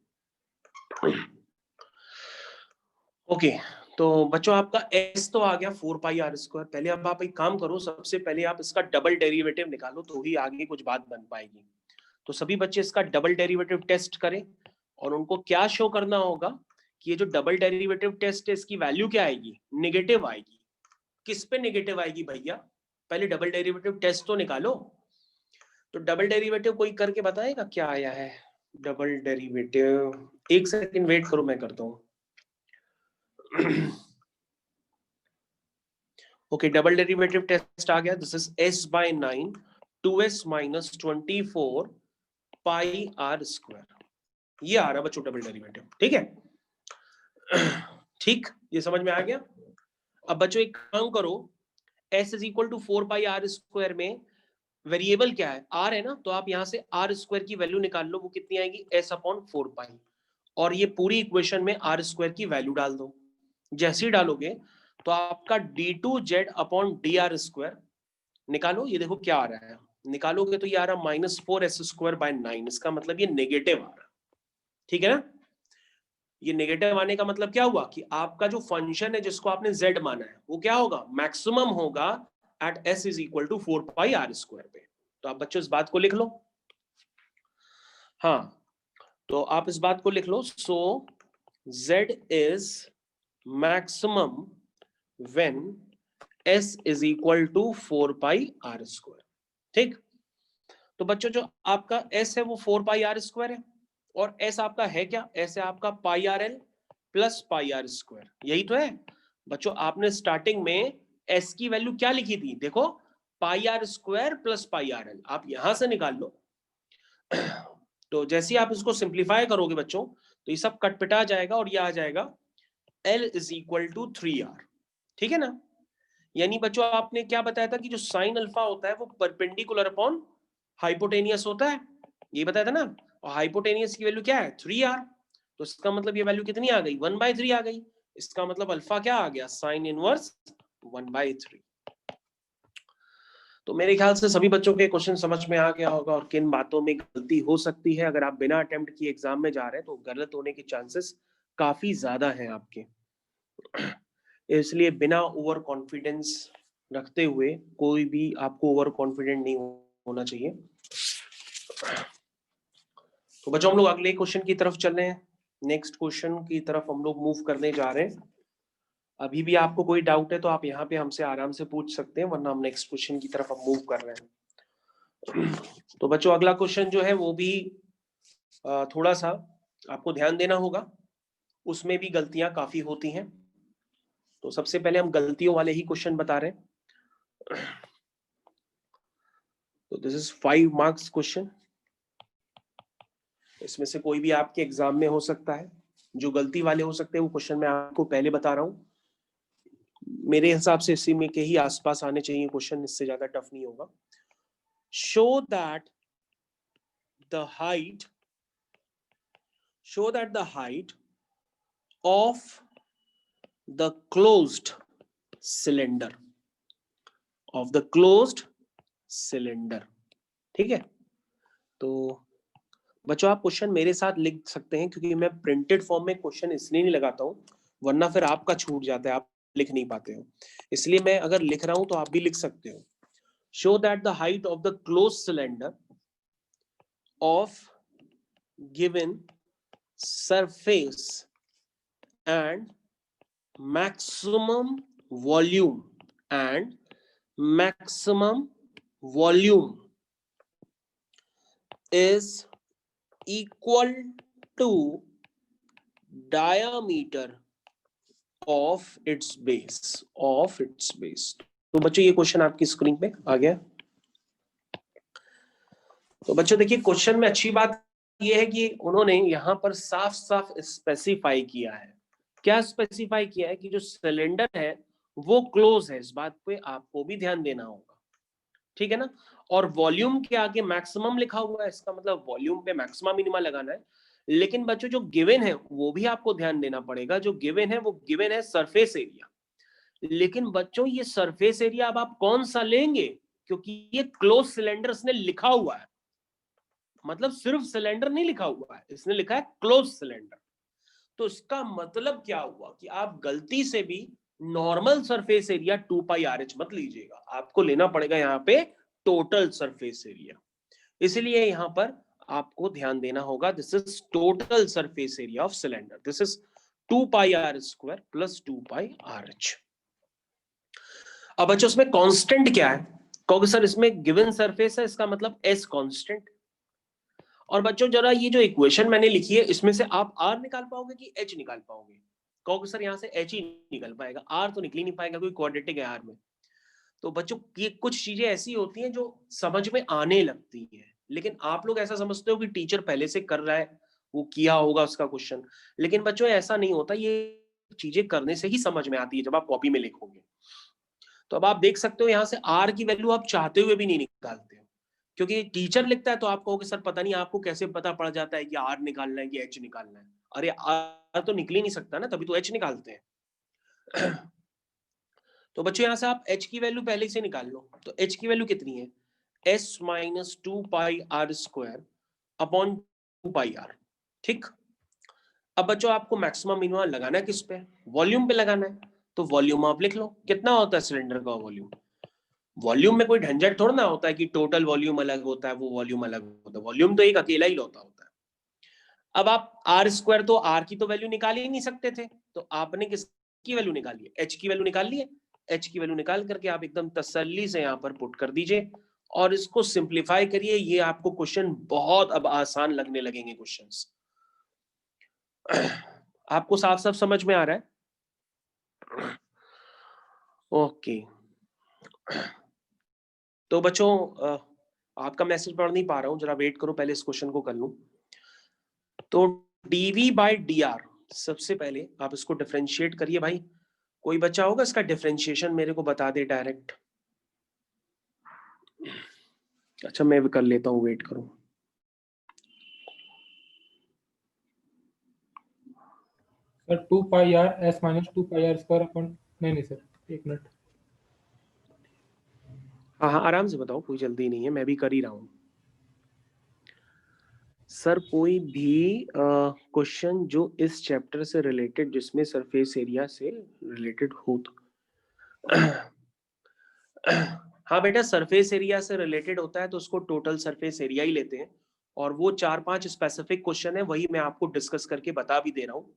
ओके तो बच्चों आपका s तो आ गया 4πr²। पहले अब आप एक काम करो, सबसे पहले आप इसका डबल डेरिवेटिव निकालो, तो ही आगे कुछ बात बन पाएगी। तो सभी बच्चे इसका डबल डेरिवेटिव टेस्ट करें, और उनको क्या शो करना होगा कि ये जो डबल डेरिवेटिव टेस्ट है इसकी वैल्यू क्या आएगी, नेगेटिव आएगी। किस पे नेगेटिव आएगी भैया, पहले डबल डेरिवेटिव टेस्ट तो निकालो। तो डबल डेरिवेटिव कोई करके बताएगा क्या आया है डबल डेरिवेटिव, एक सेकंड वेट करो मैं करता हूँ। ओके डबल डेरिवेटिव टेस्ट आ गया, this is s/9 2s - 24 πr², ये आ रहा बच्चों डबल डेरिवेटिव, ठीक है। ठीक, ये समझ में आ गया। अब बच्चों एक काम करो, s is equal to 4πr² में वेरिएबल क्या है, r है ना, तो आप यहां से r² की वैल्यू निकाल लो, वो कितनी आएगी s/4π, और ये पूरी इक्वेशन में r² की वैल्यू डाल दो। जैसे ही डालोगे तो आपका d2z/dr² निकालो, ये देखो क्या आ रहा है, निकालोगे तो ये आ रहा -4s²/9, इसका मतलब ये नेगेटिव आ रहा, ठीक है ना। ये नेगेटिव आने का मतलब क्या हुआ कि आपका जो फंक्शन है जिसको आपने z माना है वो क्या होगा, मैक्सिमम होगा at s is equal to 4πr² पे। तो आप बच्चों इस बात को लिख लो, हाँ तो आप इस बात को लिख लो, so z is maximum when s is equal to 4πr², ठीक। तो बच्चों जो आपका s है वो 4πr² है, और s आपका है क्या, s है आपका πrl प्लस πr², यही तो है बच्चों। आपने स्टार्टिंग में s की वैल्यू क्या लिखी थी, देखो πr² प्लस πrl, आप यहां से निकाल लो। तो जैसे ही आप इसको सिंप्लीफाई करोगे बच्चों, तो ये सब कटपिटा जाएगा और ये आ जाएगा l is equal to 3r, ठीक है ना। यानी बच्चों आपने क्या बताया था कि जो साइन अल्फा होता है वो परपेंडिकुलर अपॉन हाइपोटेनियस होता है, ये बताया था ना। और हाइपोटेनियस की वैल्यू क्या है 3r, तो इसका मतलब ये वैल्यू कितनी आ गई 1/3 आ गई। इसका मतलब अल्फा क्या आ गया, साइन इनवर्स 1/3। तो मेरे ख्याल से सभी बच्चों के क्वेश्चन समझ में आ गया होगा, और किन बातों में गलती हो सकती है। अगर आप बिना अटेम्प्ट किए एग्जाम में जा रहे हैं तो गलत होने के चांसेस काफी ज्यादा हैं आपके, इसलिए बिना ओवर कॉन्फिडेंस रखते हुए कोई भी आपको ओवर कॉन्फिडेंट नहीं होना चाहिए। तो बच्चों हम लोग अगले क्वेश्चन की तरफ चल रहे हैं, नेक्स्ट क्वेश्चन की तरफ हम लोग मूव करने जा रहे हैं। अभी भी आपको कोई डाउट है तो आप यहाँ पे हमसे आराम से पूछ सकते हैं, वरना हम नेक्स्ट क्वेश्चन की तरफ हम मूव कर रहे हैं। तो बच्चों अगला क्वेश्चन जो है वो भी थोड़ा सा आपको ध्यान देना होगा, उसमें भी गलतियां काफी होती हैं। तो सबसे पहले हम गलतियों वाले ही क्वेश्चन बता रहे हैं। तो दिस इज 5 मार्क्स क्वेश्चन, इसमें से कोई भी आपके एग्जाम में हो सकता है। जो गलती वाले हो सकते हैं वो क्वेश्चन मैं आपको पहले बता रहा हूँ, मेरे हिसाब से इसी में के ही आसपास आने चाहिए क्वेश्चन, इससे ज्यादा टफ नहीं होगा। Show that the height of the closed cylinder ठीक है। तो बच्चों आप क्वेश्चन मेरे साथ लिख सकते हैं, क्योंकि मैं प्रिंटेड फॉर्म में क्वेश्चन इसलिए नहीं लगाता हूँ, वरना फिर आपका छूट जाता है, आप लिख नहीं पाते हो, इसलिए मैं अगर लिख रहा हूं तो आप भी लिख सकते हो। Show that the height of the close cylinder of given surface and maximum volume is equal to diameter of its base, of its base. तो बच्चों ये क्वेश्चन आपकी स्क्रीन पे आ गया। तो बच्चों देखिए क्वेश्चन में अच्छी बात ये है कि उन्होंने यहां पर साफ साफ स्पेसिफाई किया है। क्या स्पेसिफाई किया है कि जो सिलेंडर है वो क्लोज है, इस बात पे आपको भी ध्यान देना होगा, ठीक है ना। और वॉल्यूम के आगे मैक्सिमम लिखा हुआ है, इसका मतलब वॉल्यूम पे मैक्सिमम मिनिमा लगाना है। लेकिन बच्चों जो गिवन है वो भी आपको ध्यान देना पड़ेगा। जो गिवन है वो गिवन है सरफेस एरिया। लेकिन बच्चों ये सरफेस एरिया अब आप कौन सा लेंगे, क्योंकि ये क्लोज सिलेंडर्स ने लिखा हुआ है, मतलब सिर्फ सिलेंडर नहीं लिखा हुआ है, इसने लिखा है क्लोज सिलेंडर। तो इसका मतलब क्या हुआ कि आप गलती से भी normal surface area 2 pi R H मत लीजिएगा, आपको लेना पड़ेगा यहाँ पे टोटल सरफेस एरिया। इसलिए यहां पर आपको ध्यान देना होगा, this is total surface area of cylinder, this is 2 pi are square plus 2 pi R H. अब बच्चों इसमें कांस्टेंट क्या है, कहोगे सर इसमें गिवन सरफेस है, इसका मतलब एस कांस्टेंट। और बच्चों जरा ये जो इक्वेशन मैंने लिखी है इसमें से आप आर निकाल पाओगे कि एच निकाल पाओगे, कहोगे सर यहाँ से एच ही निकल पाएगा, आर तो निकल ही नहीं पाएगा, कोई क्वाड्रेटिक है आर में। तो बच्चों ये कुछ चीजें ऐसी होती हैं जो समझ में आने लगती हैं, लेकिन आप लोग ऐसा समझते हो कि टीचर पहले से कर रहा है, वो किया होगा उसका क्वेश्चन। लेकिन बच्चों ऐसा नहीं होता, ये चीजें करने से ही समझ में आती है जब आप कॉपी में लिखोगे। तो अब आप देख सकते हो यहाँ से आर की वैल्यू आप चाहते हुए भी नहीं निकालते हो, क्योंकि टीचर लिखता है तो आप कहोगे सर पता नहीं आपको कैसे पता पड़ जाता है कि आर निकालना है कि एच निकालना है। अरे आर तो निकल ही नहीं सकता ना, तभी तो एच निकालते हैं। तो बच्चों यहां से आप h की वैल्यू पहले से निकाल लो। तो h की वैल्यू कितनी है, s minus 2 pi are square upon 2 pi R, ठीक। अब बच्चों आपको मैक्सिमम मिनिमम लगाना है किस पे, वॉल्यूम पे लगाना है। तो वॉल्यूम आप लिख लो, कितना होता है सिलेंडर का वॉल्यूम। वॉल्यूम में कोई झंझट थोड़ा ना होता है कि टोटल वॉल्यूम अलग होता है, वो वॉल्यूम अलग होता है, वॉल्यूम तो एक अकेला ही होता है। अब आप आर स्क्वायर, तो आर की तो वैल्यू निकाल ही नहीं सकते थे, तो आपने किसकी वैल्यू निकाली है, एच की वैल्यू निकाल ली है। एच की वैल्यू निकाल करके आप एकदम तसल्ली से यहाँ पर पुट कर दीजिए और इसको सिंप्लीफाई करिए। ये आपको क्वेश्चन बहुत अब आसान लगने लगेंगे क्वेश्चंस। आपको साफ साफ समझ में आ रहा है, ओके। तो बच्चों आपका मैसेज पढ़ नहीं पा रहा हूं, जरा वेट करो, पहले इस क्वेश्चन को कर लूं। तो डीवी बाई डी आर, सबसे पहले आप इसको डिफरेंशिएट करिए भाई। कोई बच्चा होगा इसका डिफरेंशिएशन मेरे को बता दे डायरेक्ट। अच्छा मैं भी कर लेता हूँ, वेट करो। Sir 2 pi r s minus 2 pi are square अपन, नहीं सर, एक मिनट। हाँ हाँ आराम से बताओ, कोई जल्दी नहीं है, मैं भी कर ही रहा हूँ। सर कोई भी क्वेश्चन जो इस चैप्टर से रिलेटेड, जिसमें सरफेस एरिया से रिलेटेड हो तो हाँ बेटा, सरफेस एरिया से रिलेटेड होता है तो उसको टोटल सरफेस एरिया ही लेते हैं। और वो 4-5 स्पेसिफिक क्वेश्चन है, वही मैं आपको डिस्कस करके बता भी दे रहा हूँ।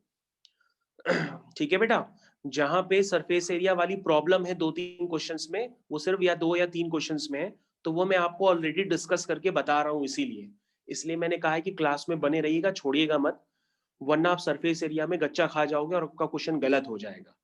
ठीक है बेटा, जहां पे सरफेस एरिया वाली प्रॉब्लम है 2-3 क्वेश्चंस में, वो सिर्फ या 2 या 3 क्वेश्चंस में है, तो वो मैं आपको ऑलरेडी डिस्कस करके बता रहा हूँ। इसीलिए इसलिए मैंने कहा है कि क्लास में बने रहिएगा, छोड़िएगा मत, वरना आप सरफेस एरिया में गच्चा खा जाओगे और आपका क्वेश्चन गलत हो जाएगा।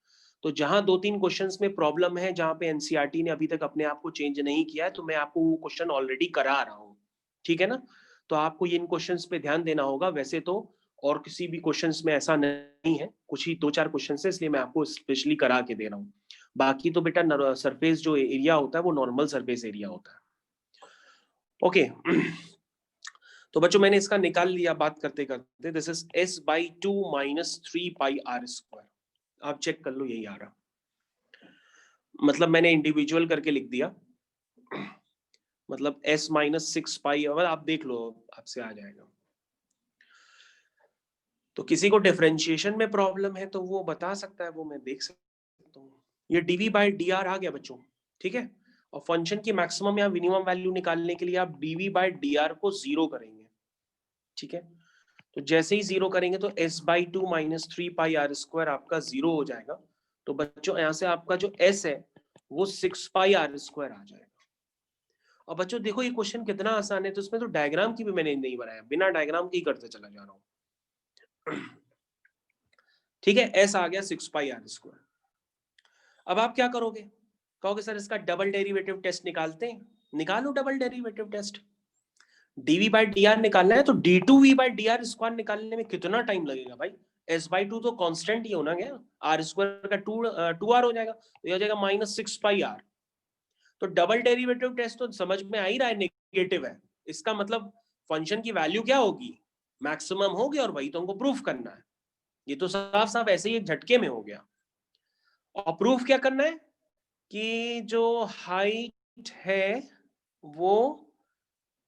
तो जहां 2-3 क्वेश्चंस में प्रॉब्लम है, जहां पे एनसीईआरटी ने अभी तक अपने आप को चेंज नहीं किया है, तो मैं आपको वो क्वेश्चन ऑलरेडी करा रहा हूँ, ठीक है ना। तो आपको इन क्वेश्चंस पे ध्यान देना होगा। वैसे तो और किसी भी क्वेश्चंस में ऐसा नहीं है, कुछ ही 2-4 क्वेश्चन है, इसलिए मैं आपको स्पेशली करा के दे रहा हूँ। बाकी तो बेटा सरफेस जो एरिया होता है वो नॉर्मल सरफेस एरिया होता है, ओके। तो बच्चों मैंने इसका निकाल लिया बात करते करते, this is s by 2 minus 3 pi are square. आप चेक कर लो, यही आ रहा, मतलब मैंने इंडिविजुअल करके लिख दिया, मतलब s माइनस 6 पाई, अगर आप देख लो आपसे आ जाएगा। तो किसी को डिफरेंशिएशन में प्रॉब्लम है तो वो बता सकता है, वो मैं देख सकता हूँ। ये डीवी बाई डी आर आ गया बच्चों, ठीक है। और फंक्शन की मैक्सिमम या मिनिमम वैल्यू निकालने के लिए आप डीवी बाई डी आर को 0 करेंगे, ठीक है। तो जैसे ही 0 करेंगे तो s by 2 minus 3 pi are square आपका 0 हो जाएगा। तो बच्चों यहाँ से आपका जो s है वो 6 पाई आर स्क्वायर आ जाएगा। और बच्चों देखो ये क्वेश्चन कितना आसान है, तो इसमें तो डायग्राम की भी मैंने नहीं बनाया, बिना डायग्राम के ही करते चला जा रहा हूँ। ठीक है, एस आ गया 6 पाई आर स्क्वायर। अब आप क्या करोगे, कहोगे सर इसका डबल डेरिवेटिव टेस्ट निकालते हैं, निकालो double derivative test. Dv by D r निकालना है तो d two v by D r square निकालने में कितना टाइम लगेगा भाई, एस बाई टू तो कांस्टेंट ही होना गया, आर स्क्वायर का टू आर हो जाएगा, तो ये हो जाएगा -6 पाई आर। तो डबल डेरिवेटिव टेस्ट तो समझ में आ ही रहा है नेगेटिव है, इसका मतलब फंक्शन की वैल्यू क्या होगी, मैक्सिमम होगी, और वही तो हमको प्रूफ करना है। ये तो साफ साफ ऐसे ही एक झटके में हो गया। और प्रूफ क्या करना है कि जो हाइट है वो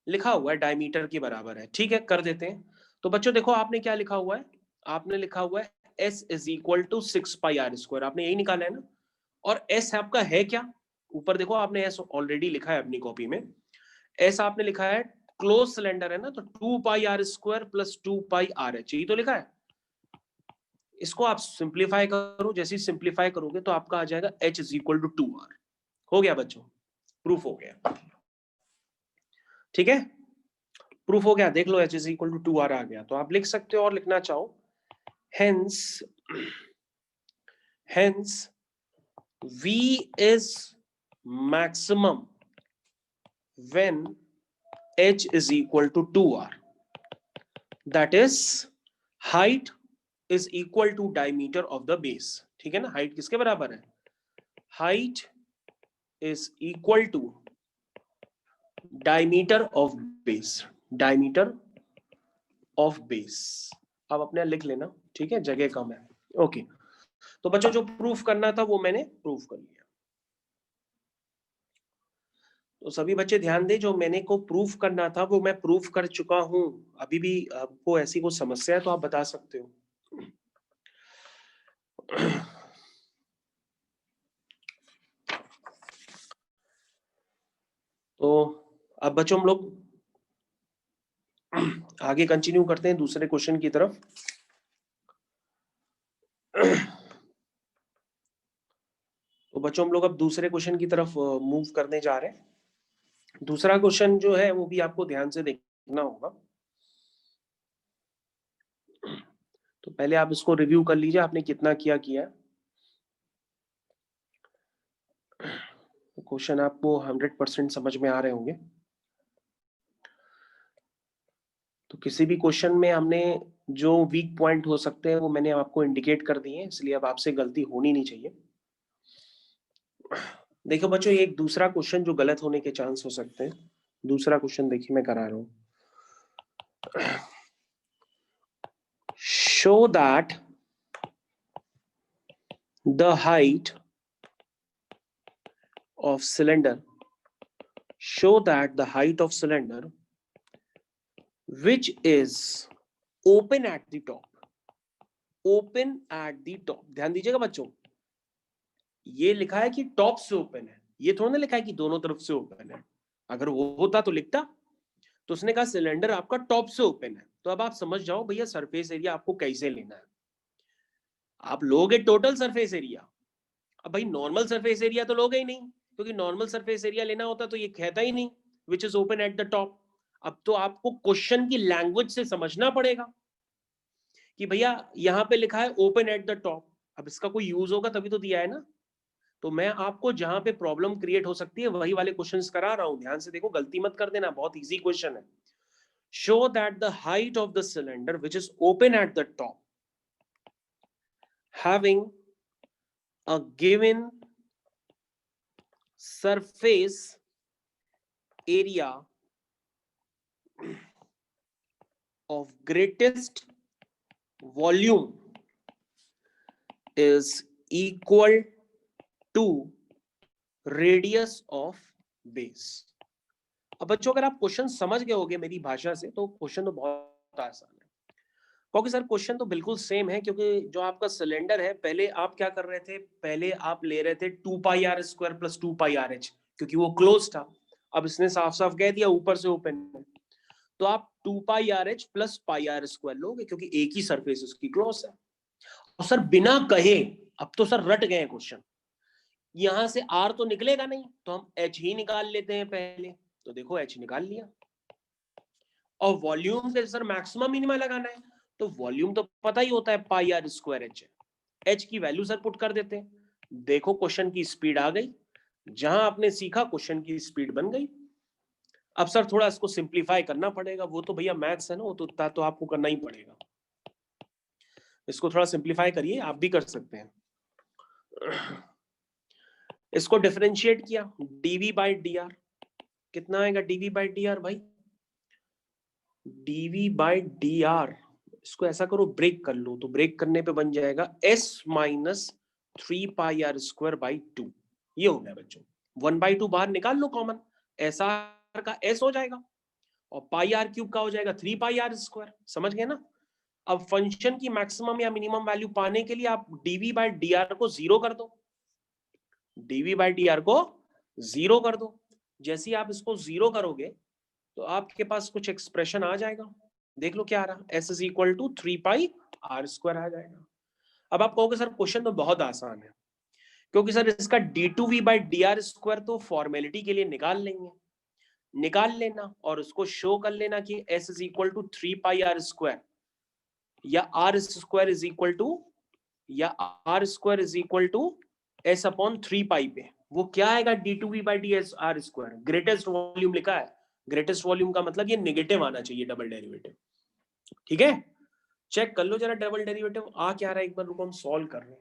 लिखा हुआ है डायमीटर के बराबर है, ठीक है, कर देते हैं। तो बच्चों देखो आपने क्या लिखा हुआ है, आपने लिखा हुआ है s is equal to 6 pi are square, आपने यही निकाला है ना। और s आपका है क्या, ऊपर देखो आपने s ऑलरेडी लिखा है अपनी कॉपी में, s आपने लिखा है क्लोज सिलेंडर है ना, तो 2 pi are square plus 2 pi R H, यही तो लिखा है। इसको आप सिंप्लीफाई करो, जैसे ही सिंप्लीफाई करोगे तो आपका आ जाएगा h is equal to 2r। हो गया बच्चों, प्रूफ हो गया, ठीक है, प्रूफ हो गया, देख लो h is equal to 2r आ गया। तो आप लिख सकते हो और लिखना चाहो, hence v is maximum when h is equal to 2r, that is height is equal to diameter of the base। ठीक है ना, हाइट किसके बराबर है, height is equal to diameter of base, diameter of base। अब अपने लिख लेना, ठीक है, जगह कम है, ओके। तो बच्चों जो प्रूफ करना था वो मैंने प्रूफ कर लिया। तो सभी बच्चे ध्यान दें, जो मैंने को प्रूफ करना था वो मैं प्रूफ कर चुका हूं। अभी भी आपको ऐसी कोई समस्या है तो आप बता सकते हो। तो अब बच्चों हम लोग आगे कंटिन्यू करते हैं दूसरे क्वेश्चन की तरफ। तो बच्चों हम लोग अब दूसरे क्वेश्चन की तरफ मूव करने जा रहे हैं। दूसरा क्वेश्चन जो है वो भी आपको ध्यान से देखना होगा। तो पहले आप इसको रिव्यू कर लीजिए, आपने कितना किया। क्वेश्चन आपको 100% समझ में आ रहे होंगे। तो किसी भी क्वेश्चन में हमने जो वीक पॉइंट हो सकते हैं वो मैंने आपको इंडिकेट कर दिए हैं, इसलिए अब आपसे गलती होनी नहीं चाहिए। देखो बच्चों, ये एक दूसरा क्वेश्चन जो गलत होने के चांस हो सकते हैं। दूसरा क्वेश्चन देखिए मैं करा रहा हूं। Show that the height of cylinder, show that the height of cylinder which is open at the top, open at the top। ध्यान दीजिएगा बच्चों, ये लिखा है कि टॉप से ओपन है, ये थोड़ा ना लिखा है कि दोनों तरफ से ओपन है। अगर वो होता तो लिखता, तो उसने कहा सिलेंडर आपका टॉप से ओपन है। तो अब आप समझ जाओ भैया सरफेस एरिया आपको कैसे लेना है। आप लोगे टोटल सरफेस एरिया, अब भाई नॉर्मल सरफेस एरिया तो लोगे ही नहीं, क्योंकि नॉर्मल सरफेस एरिया लेना होता तो ये कहता ही नहीं which is open at the top. अब तो आपको क्वेश्चन की लैंग्वेज से समझना पड़ेगा कि भैया यहाँ पे लिखा है ओपन एट द टॉप, अब इसका कोई यूज होगा तभी तो दिया है ना। तो मैं आपको जहां पे प्रॉब्लम क्रिएट हो सकती है वही वाले क्वेश्चंस करा रहा हूं, ध्यान से देखो, गलती मत कर देना, बहुत इजी क्वेश्चन है। Show that the height of the cylinder which is open at the top having a given surface area of greatest volume is equal to radius of base। अब बच्चों अगर आप क्वेश्चन समझ गए होंगे मेरी भाषा से तो क्वेश्चन तो बहुत आसान है, क्योंकि सर क्वेश्चन तो बिल्कुल सेम है। क्योंकि जो आपका सिलेंडर है, पहले आप क्या कर रहे थे, पहले आप ले रहे थे 2 pi are square plus 2 pi R H, क्योंकि वो क्लोज था। अब इसने साफ साफ कह दिया ऊपर से ओपन है, तो आप 2 pi R H plus pi are square लोगे, क्योंकि एक ही सरफेस उसकी क्लोज है। और सर बिना कहे अब तो सर रट गए क्वेश्चन, यहां से आर तो निकलेगा नहीं, तो हम एच ही निकाल लेते हैं पहले। तो देखो एच निकाल लिया, और वॉल्यूम से सर मैक्सिमम मिनिमम लगाना है, तो वॉल्यूम तो पता ही होता है पाई आर स्क्वायर एच है, h की वैल्यू सर पुट कर देते हैं, देखो क्वेश्चन की स्पीड आ गई, जहां आपने सीखा क्वेश्चन की स्पीड बन गई। अब सर थोड़ा इसको सिंप्लीफाई करना पड़ेगा, वो तो भैया मैथ्स है ना, वो तो उतना तो आपको करना ही पड़ेगा। इसको थोड़ा सिंप्लीफाई करिए, आप भी कर सकते हैं। इसको डिफरेंशिएट किया, dv बाई dr कितना आएगा, dv बाई dr भाई, dv बाई dr, इसको ऐसा करो ब्रेक कर लो, तो ब्रेक करने पे बन जाएगा s माइनस 3πr² बाई 2। ये हो गया बच्चों, 1/2 बाहर निकाल लो कॉमन, एस आर का s हो जाएगा और पाई आर क्यूब का हो जाएगा 3πr²। समझ गए ना। अब फंक्शन की मैक्सिमम या मिनिमम वैल्यू पाने के लिए आप dv बाई dr को जीरो कर दो, dv बाई dr को जीरो कर दो। जैसे ही आप इसको जीरो करोगे तो आपके पास कुछ एक्सप्रेशन आ जाएगा, देख लो क्या आ रहा, s is equal to 3πr² आ जाएगा। अब आप कहोगे सर क्वेश्चन तो बहुत आसान है, क्योंकि सर इसका d2v बाई dr² तो फॉर्मेलिटी के लिए निकाल लेंगे, निकाल लेना और उसको शो कर लेना कि s is equal to 3πr² या r² इज इक्वल टू, या r² is equal to s upon 3π पे, वो क्या आएगा, d2v by dr²। Greatest volume लिखा है, ग्रेटेस्ट वॉल्यूम का मतलब ये नेगेटिव आना चाहिए डबल डेरिवेटिव। ठीक है, चेक कर लो जरा डबल डेरिवेटिव आ क्या रहा है, एक बार रुको हम सॉल्व कर रहे हैं।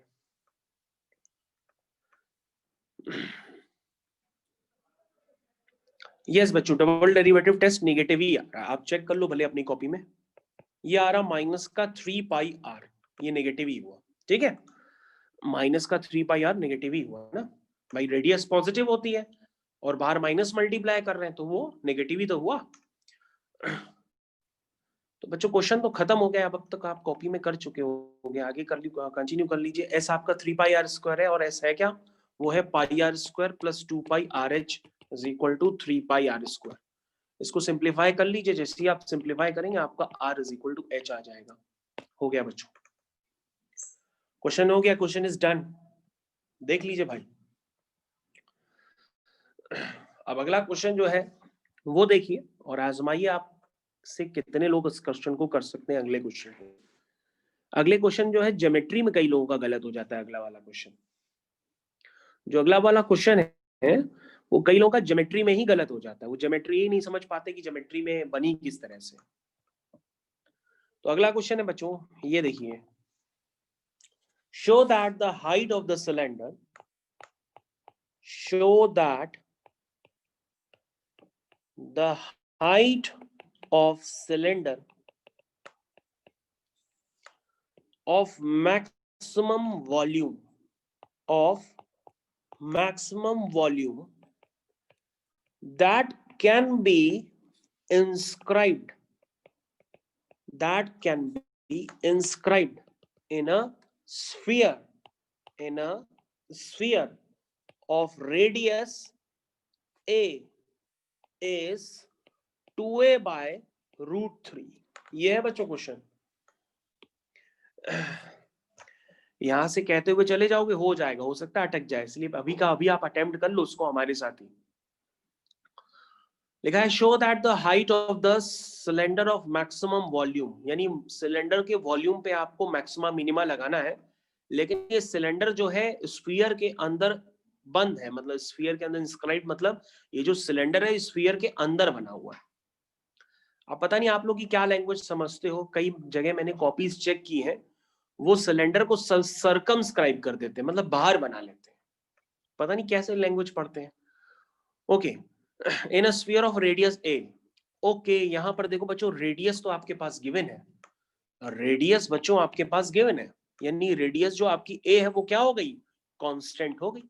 यस बच्चों, डबल डेरिवेटिव टेस्ट नेगेटिव ही आ रहा है, आप चेक कर लो भले अपनी कॉपी में। ये आ रहा माइनस का 3πr, ये नेगेटिव ही हुआ। ठीक है, माइनस का 3πr नेगेटिव ही हुआ ना भाई, रेडियस पॉजिटिव होती है और बाहर माइनस मल्टीप्लाई कर रहे हैं तो वो नेगेटिव ही तो हुआ। तो बच्चों क्वेश्चन तो खत्म हो गया, अब तक आप कॉपी में कर चुके होंगे, आगे कर कंटिन्यू कर लीजिए। एस आपका 3πr² है और एस है क्या, वो है πr² plus 2πrh is equal to 3πr²। इसको सिंप्लीफाई कर लीजिए, जैसे ही आप सिंप्लीफाई करेंगे आपका r is equal to h आ जाएगा। हो गया बच्चों, क्वेश्चन हो गया, क्वेश्चन इज डन। देख लीजिए भाई, अब अगला क्वेश्चन जो है वो देखिए और आजमाइए आप से कितने लोग इस क्वेश्चन को कर सकते हैं। अगले क्वेश्चन को, अगले क्वेश्चन जो है ज्योमेट्री में कई लोगों का गलत हो जाता है। अगला वाला क्वेश्चन, जो अगला वाला क्वेश्चन है वो कई लोगों का ज्योमेट्री में ही गलत हो जाता है, वो ज्योमेट्री ही नहीं समझ पाते कि ज्योमेट्री में बनी किस तरह से। तो अगला क्वेश्चन है बच्चों, ये देखिए, show that the height of the cylinder, show that the height of cylinder of maximum volume that can be inscribed in a sphere of radius a is 2a by √3। ये है बच्चों क्वेश्चन। यहां से कहते हुए चले जाओगे हो जाएगा, हो सकता है अटक जाए, इसलिए अभी का अभी आप अटेम्प्ट कर लो उसको हमारे साथ ही। लिखा है show that the height of the cylinder of maximum volume, यानी सिलेंडर के वॉल्यूम पे आपको मैक्सिमम मिनिमा लगाना है, लेकिन ये सिलेंडर जो है स्फीयर के अंदर बंद है, मतलब स्फीयर के अंदर इंस्क्राइब्ड, मतलब ये जो सिलेंडर है स्फीयर के अंदर बना हुआ है। अब पता नहीं आप लोग की क्या लैंग्वेज समझते हो, कई जगह मैंने कॉपीज चेक की है, वो सिलेंडर को सर्कमस्क्राइब कर देते हैं, मतलब बाहर बना लेते हैं, पता नहीं कैसे लैंग्वेज पढ़ते हैं। Okay, in a sphere of radius A. Okay, यहां पर देखो बच्चों, रेडियस तो आपके पास गिवन है, रेडियस बच्चों आपके पास गिवन है, यानी रेडियस जो आपकी ए है वो क्या हो गई, कांस्टेंट हो गई।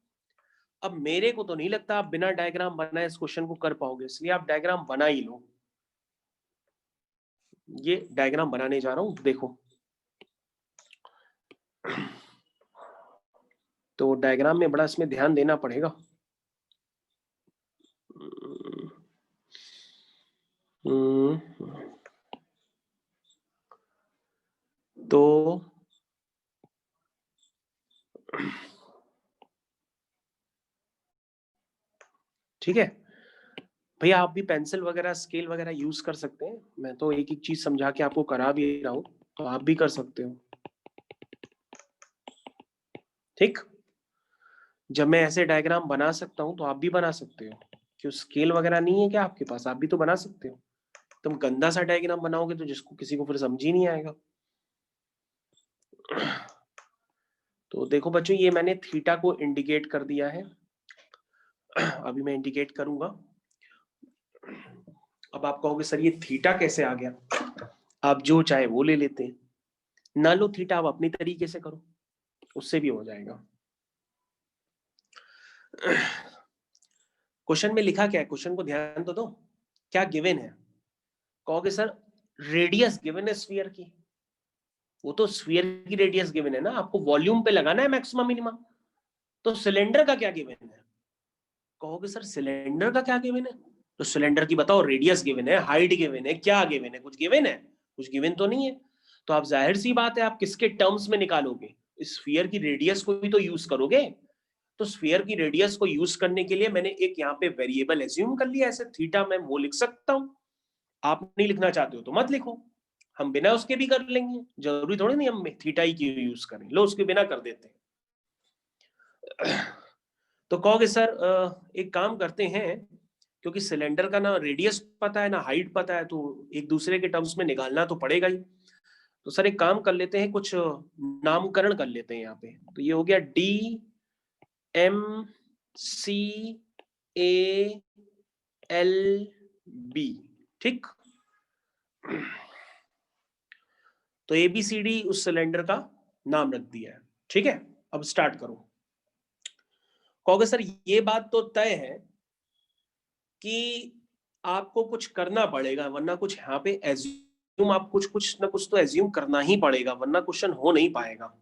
अब मेरे को तो नहीं लगता आप बिना डायग्राम बनाए इस क्वेश्चन को कर पाओगे, इसलिए आप डायग्राम बना ही लो। ये डायग्राम बनाने जा रहा हूं, देखो। तो डायग्राम में बड़ा इसमें ध्यान देना पड़ेगा। तो ठीक है भैया, आप भी पेंसिल वगैरह स्केल वगैरह यूज कर सकते हैं, मैं तो एक एक चीज समझा के आपको करा भी रहा हूं, तो आप भी कर सकते हो। ठीक, जब मैं ऐसे डायग्राम बना सकता हूं तो आप भी बना सकते हो। क्यों स्केल वगैरह नहीं है क्या आपके पास? आप भी तो बना सकते हो। तुम गंदा सा डायग्राम बनाओगे तो जिसको किसी को फिर समझ ही नहीं आएगा। तो देखो बच्चों, ये मैंने थीटा को इंडिकेट कर दिया है। अभी मैं इंडिकेट करूंगा। अब आप कहोगे सर ये थीटा कैसे आ गया? आप जो चाहे वो ले लेते हैं, ना लो थीटा, आप अपनी तरीके से करो, उससे भी हो जाएगा। क्वेश्चन में लिखा क्या है? क्वेश्चन को ध्यान तो दो, क्या गिवन है? कहोगे सर रेडियस गिवन है स्फीयर की। वो तो स्फीयर की रेडियस गिवन है ना, आपको वॉल्यूम पे लगाना है मैक्सिमम मिनिमम। तो सिलेंडर का क्या गिवन है? कहोगे सर सिलेंडर का क्या गिवन है? तो सिलेंडर की बताओ, रेडियस गिवन है, हाइट गिवन है, क्या गिवन है? कुछ गिवन है? कुछ गिवन तो नहीं है। तो आप जाहिर सी बात है आप किसके टर्म्स में निकालोगे? स्फीयर की रेडियस को भी तो यूज करोगे। तो स्फीयर की रेडियस को यूज करने के लिए मैंने एक यहाँ पे वेरिएबल एज्यूम कर लिया, ऐसे थीटा मैं वो लिख सकता हूं। आप नहीं लिखना चाहते हो तो मत लिखो, हम बिना उसके भी कर लेंगे, जरूरी थोड़ी नहीं हम थीटा ही की यूज करें। लो उसके बिना कर देते हैं। तो कहोगे सर एक काम करते हैं, क्योंकि सिलेंडर का ना रेडियस पता है ना हाइट पता है, तो एक दूसरे के टर्म्स में निकालना तो पड़ेगा ही। तो सर एक काम कर लेते हैं, कुछ नामकरण कर लेते हैं यहाँ पे। तो ये हो गया D M C A L B, ठीक। तो ABCD उस सिलेंडर का नाम रख दिया है, ठीक है। अब स्टार्ट करो। कहोगे सर ये बात तो तय है कि आपको कुछ करना पड़ेगा, वरना कुछ यहाँ पे एज्यूम, आप कुछ ना कुछ तो एज्यूम करना ही पड़ेगा, वरना क्वेश्चन हो नहीं पाएगा।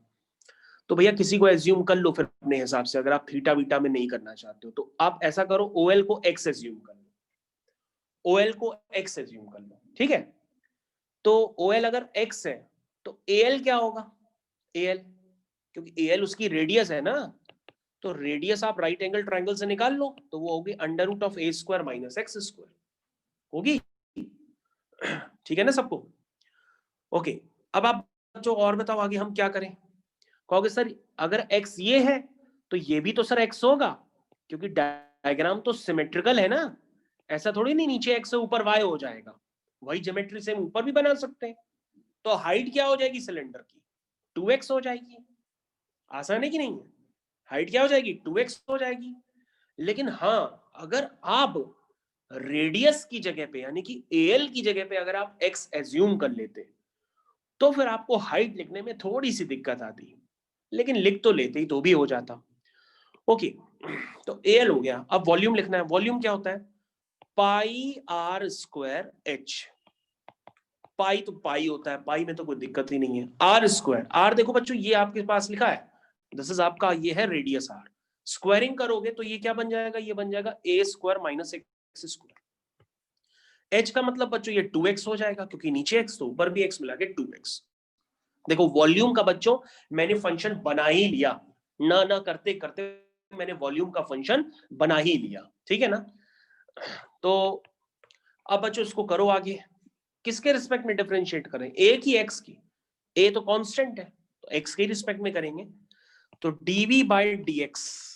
तो भैया किसी को एज्यूम कर लो फिर अपने हिसाब से, अगर आप थीटा बीटा में नहीं करना चाहते हो तो आप ऐसा करो, OL को x एज्यूम कर लो। OL को x एज्यूम कर लो, ठीक है। तो OL अगर x है तो AL क्या होगा? AL, क्योंकि AL उसकी रेडियस है ना, तो रेडियस आप राइट एंगल ट्रायंगल से निकाल लो, तो वो होगी under root of a square minus x square होगी। ठीक है ना सबको? ओके, अब आप जो और बताओ आगे हम क्या करें। कहोगे सर अगर x ये है तो ये भी तो सर x होगा, क्योंकि डायग्राम तो सिमेट्रिकल है ना, ऐसा थोड़ी नहीं नीचे x से ऊपर y हो जाएगा। वही ज्योमेट्री से हम ऊपर भी बना सकते हैं। तो हाइट क्या हो जाएगी सिलेंडर की? 2x हो जाएगी। आसान है कि नहीं है? हाइट क्या हो जाएगी? 2x हो जाएगी। लेकिन हाँ, अगर आप रेडियस की जगह पे यानी कि AL की जगह पे अगर आप x एज्यूम कर लेते तो फिर आपको हाइट लिखने में थोड़ी सी दिक्कत आती, लेकिन लिख तो लेते ही तो भी हो जाता। ओके, तो AL हो गया। अब वॉल्यूम लिखना है। वॉल्यूम क्या होता है? पाई आर स्क्वायर एच। पाई तो पाई होता है, पाई में तो कोई दिक्कत ही नहीं है। आर स्क्वायर, आर देखो बच्चों ये आपके पास लिखा है, दिस इज आपका, ये है रेडियस आर। स्क्वायरिंग करोगे तो ये क्या बन जाएगा? ये बन जाएगा a square minus x square. H का मतलब बच्चों ये 2x हो जाएगा, क्योंकि नीचे x तो ऊपर भी x मिला के 2x। देखो वॉल्यूम का बच्चों मैंने फंक्शन बना ही लिया, ना ना करते करते मैंने वॉल्यूम का फंक्शन बना ही लिया, ठीक है ना। तो अब बच्चों इसको करो आगे, किसके रिस्पेक्ट में डिफरेंशिएट करें? a की x की? a तो कांस्टेंट है तो x के रिस्पेक्ट में करेंगे। तो dv बाई dx।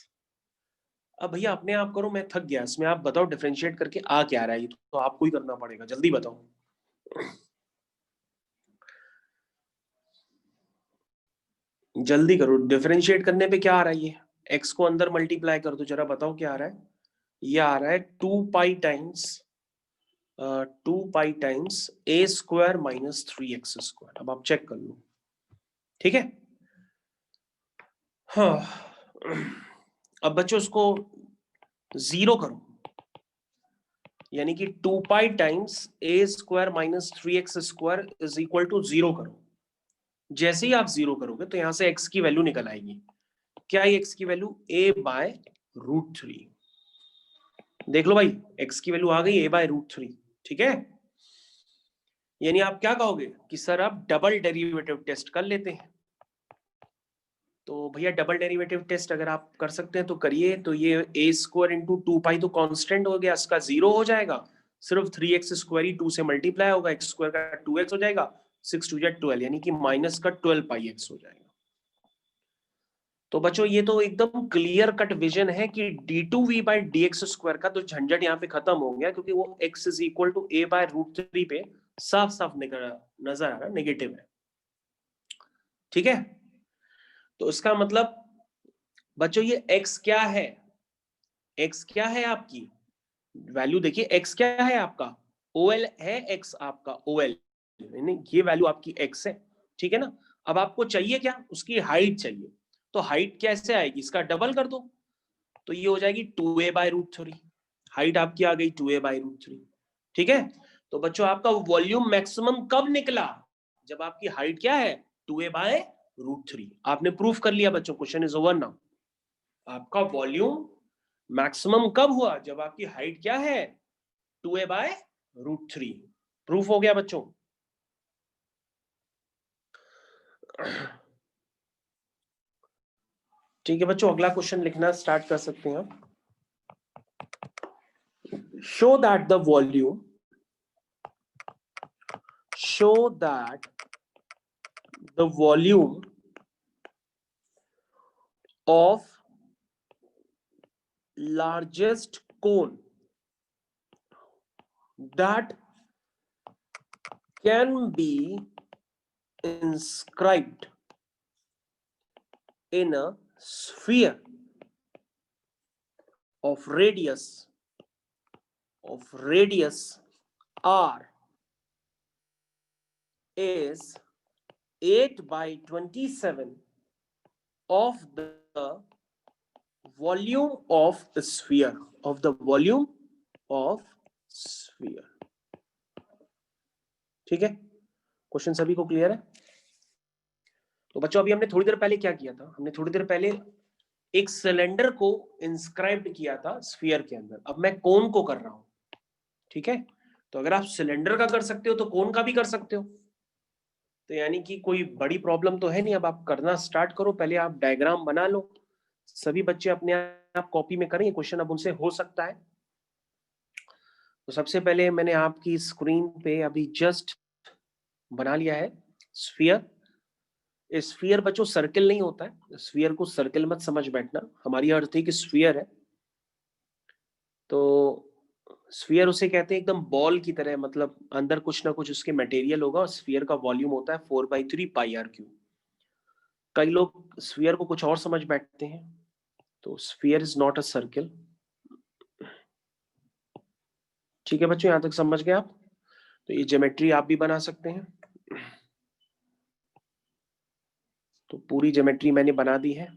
अब भैया अपने आप करो, मैं थक गया इसमें। आप बताओ डिफरेंशिएट करके आ क्या रहा है? ये तो आपको ही करना पड़ेगा, जल्दी बताओ। जल्दी करो, डिफरेंशिएट करने पे क्या आ रहा है? ये x को अंदर मल्टीप्लाई कर दो, जरा बताओ क्या आ रहा है? ये आ रहा है 2 pi times a square minus 3x square. अब आप चेक कर लो, ठीक है। हाँ, अब बच्चों उसको जीरो करो, यानी कि 2 pi times a square minus 3x square is equal to 0 करो। जैसे ही आप 0 करोगे तो यहां से x की वैल्यू निकल आएगी। क्या है x की वैल्यू? a by root 3। देख लो भाई, x की वैल्यू आ गई a बाय रूट 3, ठीक है। यानी आप क्या कहोगे कि सर आप डबल डेरिवेटिव टेस्ट कर लेते हैं। तो भैया डबल डेरिवेटिव टेस्ट अगर आप कर सकते हैं तो करिए। तो ये a स्क्वायर इंटू 2 पाई तो कांस्टेंट हो गया, इसका 0 हो जाएगा। सिर्फ 3x स्क्वायर ही 2 से मल्टीप्लाई होगा, x स्क्वायर का 2x हो जाएगा, 6 2 12, यानी कि माइनस का 12 पाई x हो जाएगा। तो बच्चों ये तो एकदम क्लियर कट विजन है कि d2v/dx² का तो झंझट यहाँ पे खत्म हो गया, क्योंकि वो x is equal to a/√3 पे साफ साफ नजर आ रहा है, नेगेटिव है। ठीक है, तो इसका मतलब बच्चों ये x क्या है, x क्या है आपकी वैल्यू, देखिए x क्या है आपका, OL है x आपका, OL यानी ये वैल्यू आपकी x है। ठीक है ना, अब आपको चाहिए क्या, उसकी हाइट चाहिए। तो हाइट कैसे आएगी, इसका डबल कर दो, तो ये हो जाएगी 2a/√3। हाइट आपकी आ गई 2a/√3। ठीक है, तो बच्चों आपका वॉल्यूम मैक्सिमम कब निकला, जब आपकी हाइट क्या है 2a/√3। आपने प्रूफ कर लिया बच्चों, क्वेश्चन इज ओवर नाउ। आपका वॉल्यूम मैक्सिमम कब हुआ, जब आपकी हाइट क्या है 2a/√3। प्रूफ हो गया बच्चों। ठीक है बच्चों, अगला क्वेश्चन लिखना स्टार्ट कर सकते हैं आप। Show that the volume of largest cone that can be inscribed in a sphere of radius r is 8/27 of the volume of the sphere, ठीक है, क्वेश्चन सभी को क्लियर है। तो बच्चों अभी हमने थोड़ी देर पहले क्या किया था, हमने थोड़ी देर पहले एक सिलेंडर को इंस्क्राइब्ड किया था स्फीयर के अंदर, अब मैं कोन को कर रहा हूं। ठीक है, तो अगर आप सिलेंडर का कर सकते हो तो कोन का भी कर सकते हो, तो यानी कि कोई बड़ी प्रॉब्लम तो है नहीं। अब आप करना स्टार्ट करो, पहले आप डायग्राम बना लो, सभी बच्चे अपने आप कॉपी में करेंगे, क्वेश्चन अब उनसे हो सकता है। तो सबसे पहले मैंने आपकी स्क्रीन पे अभी जस्ट बना लिया है स्फीयर। स्फीयर बच्चों सर्कल नहीं होता है, स्फीयर को सर्कल मत समझ बैठना, हमारी अर्थ है कि स्फीयर है। तो स्फीयर उसे कहते हैं एकदम बॉल की तरह, मतलब अंदर कुछ ना कुछ उसके मटेरियल होगा, और स्फीयर का वॉल्यूम होता है 4/3 πr3। कई लोग स्फीयर को कुछ और समझ बैठते हैं, तो sphere is not a circle. ठीक है बच्चों, यहां तक समझ गए आप। तो ये ज्योमेट्री आप भी बना सकते हैं, तो पूरी ज्योमेट्री मैंने बना दी है।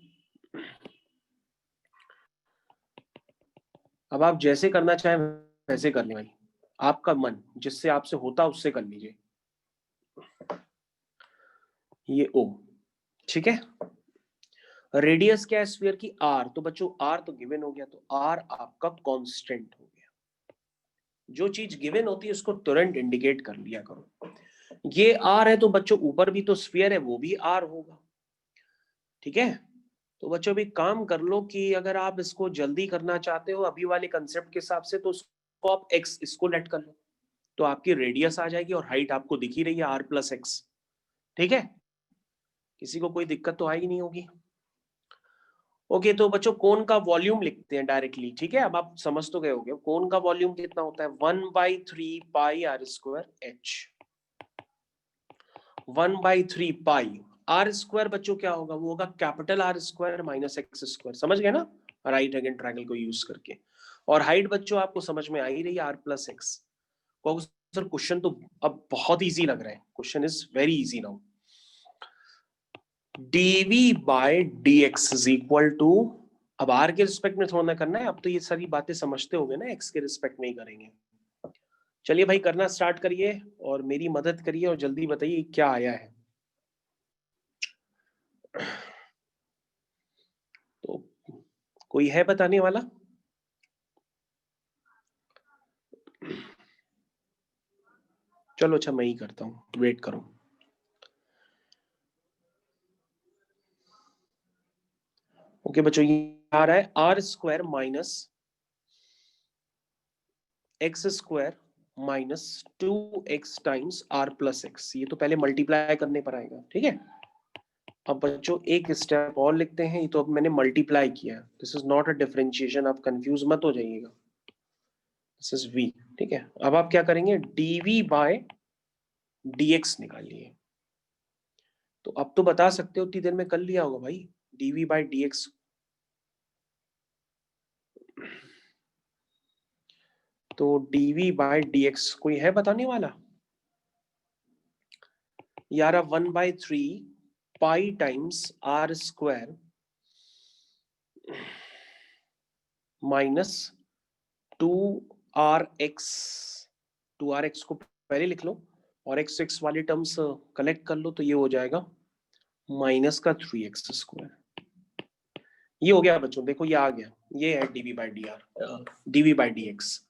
अब आप जैसे करना चाहें वैसे कर लें भाई, आपका मन जिससे आपसे होता उससे कर लीजिए। ये O, ठीक है। रेडियस क्या है स्फीयर की, R, तो बच्चों R तो गिवन हो गया, तो R आपका कांस्टेंट हो गया। जो चीज गिवन होती है उसको तुरंत इंडिकेट कर लिया करो। ये R है तो बच्चों ऊपर भी तो स्फीयर है, वो भी R होगा। ठीक है, तो बच्चों भी काम कर लो कि अगर आप इसको जल्दी करना चाहते हो अभी वाले कंसेप्ट के हिसाब से, तो उसको आप x इसको लेट कर लो, तो आपकी रेडियस आ जाएगी, और हाइट आपको दिख ही रही है R+x। ठीक है, किसी को कोई दिक्कत तो आई नहीं होगी। ओके, तो बच्चों कोन का वॉल्यूम लिखते हैं डायरेक्टली। ठीक है, अब आप समझ तो गए होंगे कोन का वॉल्यूम कितना होता है, 1/3 πr² h। 1/3 पाई r² बच्चों क्या होगा, वो होगा कैपिटल R² माइनस x²। समझ गए ना, राइट एंगल ट्रायंगल को यूज करके। और हाइट बच्चों आपको समझ में आ ही रही है R+x। सर क्वेश्चन तो अब बहुत इजी लग रहा है, question is very easy now. dv/dx is equal to, अब r के रिस्पेक्ट में थोड़ा ना करना है, अब तो ये सारी बातें समझते होंगे ना, x के रिस्पेक्ट में ही करेंगे। चलिए भाई करना स्टार्ट करिए और मेरी मदद करिए और जल्दी बताइए क्या आया है। तो कोई है बताने वाला? चलो अच्छा मैं ही करता हूँ, वेट करो। ओके बच्चों, ये आ रहा है R² minus x² minus 2x times R+x। ये तो पहले मल्टीप्लाई करने पर आएगा, ठीक है। अब बच्चों एक स्टेप और लिखते हैं, ये तो अब मैंने मल्टीप्लाई किया, this is not a differentiation, आप कंफ्यूज मत हो जाइएगा, दिस इज v, ठीक है। अब आप क्या करेंगे, dv बाय dx निकालिए। तो अब तो बता सकते हो, उतनी देर में कर लिया होगा भाई, dv बाय dx। तो dv बाय dx कोई है बताने वाला यार? 1/3 पाई times r square minus 2rx, 2rx को पहले लिख लो और x x वाली टर्म्स कलेक्ट कर लो, तो ये हो जाएगा माइनस का 3x स्क्वायर। ये हो गया बच्चों, देखो ये आ गया, ये है dv बाई dx।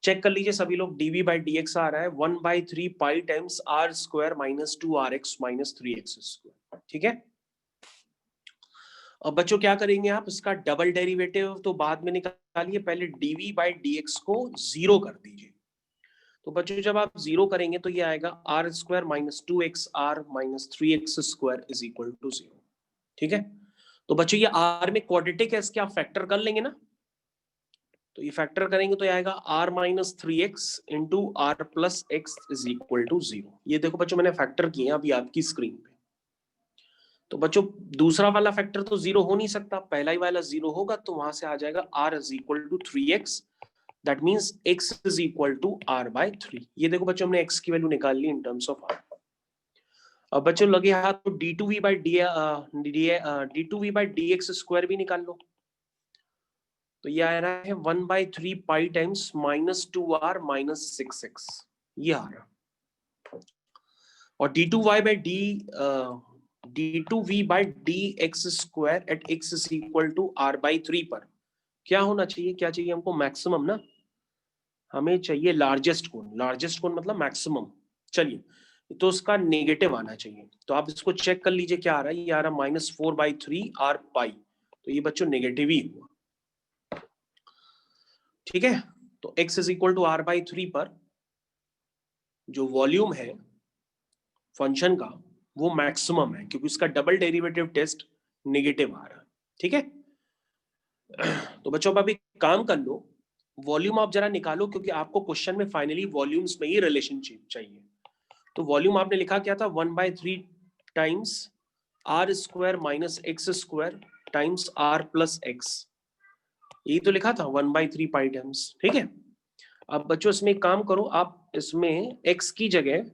चेक कर लीजिए सभी लोग, dv बाई dx आ रहा है 1/3 पाई times r square minus 2rx minus 3x square, ठीक है। अब बच्चों क्या करेंगे आप, इसका डबल डेरिवेटिव तो बाद में निकालिए, पहले dv बाई dx को जीरो कर दीजिए। तो बच्चों जब आप जीरो करेंगे तो ये आएगा r square minus 2x r minus 3x square is equal to 0, ठीक है। तो बच्चों ये r में क्वाड्रेटिक है, इसके आप फैक्टर कर लेंगे ना, तो ये फैक्टर करेंगे तो ये आएगा r minus 3x into r plus x is equal to 0। ये देखो बच्चों मैंने फैक्टर किए अभी आपकी स्क्रीन पे। तो बच्चों दूसरा वाला फैक्टर तो 0 हो नहीं सकता, पहला ही वाला 0 होगा, तो वहां से आ जाएगा r is equal to 3x, that means x is equal to r by 3। ये देखो बच्चों हमने x की वैल्यू निकाल ली इन टर्म्स ऑफ r। अब बच्चों लगे हाथ तो d2v बाई dx स्क्वायर भी निकाल लो। तो ये आ रहा है 1/3 पाई times minus 2r minus 6x, ये आ रहा। और d2y by d2v by dx square at x is equal to r by 3 पर क्या होना चाहिए, क्या चाहिए हमको, मैक्सिमम ना, हमें चाहिए लार्जेस्ट कोण, लार्जेस्ट कोण मतलब मैक्सिमम। चलिए तो उसका नेगेटिव आना चाहिए, तो आप इसको चेक कर लीजिए क्या आ रहा है, ये आ रहा -4/3 r पाई, तो ये बच्चों नेगेटिव ही हुआ, ठीक है। तो x is equal to r by 3 पर जो वॉल्यूम है फंक्शन का वो मैक्सिमम है, क्योंकि उसका डबल डेरिवेटिव टेस्ट नेगेटिव आ रहा है, ठीक है। तो बच्चों अब अभी काम कर लो, वॉल्यूम आप जरा निकालो, क्योंकि आपको क्वेश्चन में फाइनली वॉल्यूम्स में ही रिलेशनशिप चाहिए। तो वॉल्यूम आपने लिखा क्या था, 1/3 times r square minus x square times r plus x, यही तो लिखा था 1/3 पाई टाइम्स, ठीक है। अब बच्चों इसमें एक काम करो, आप इसमें x की जगह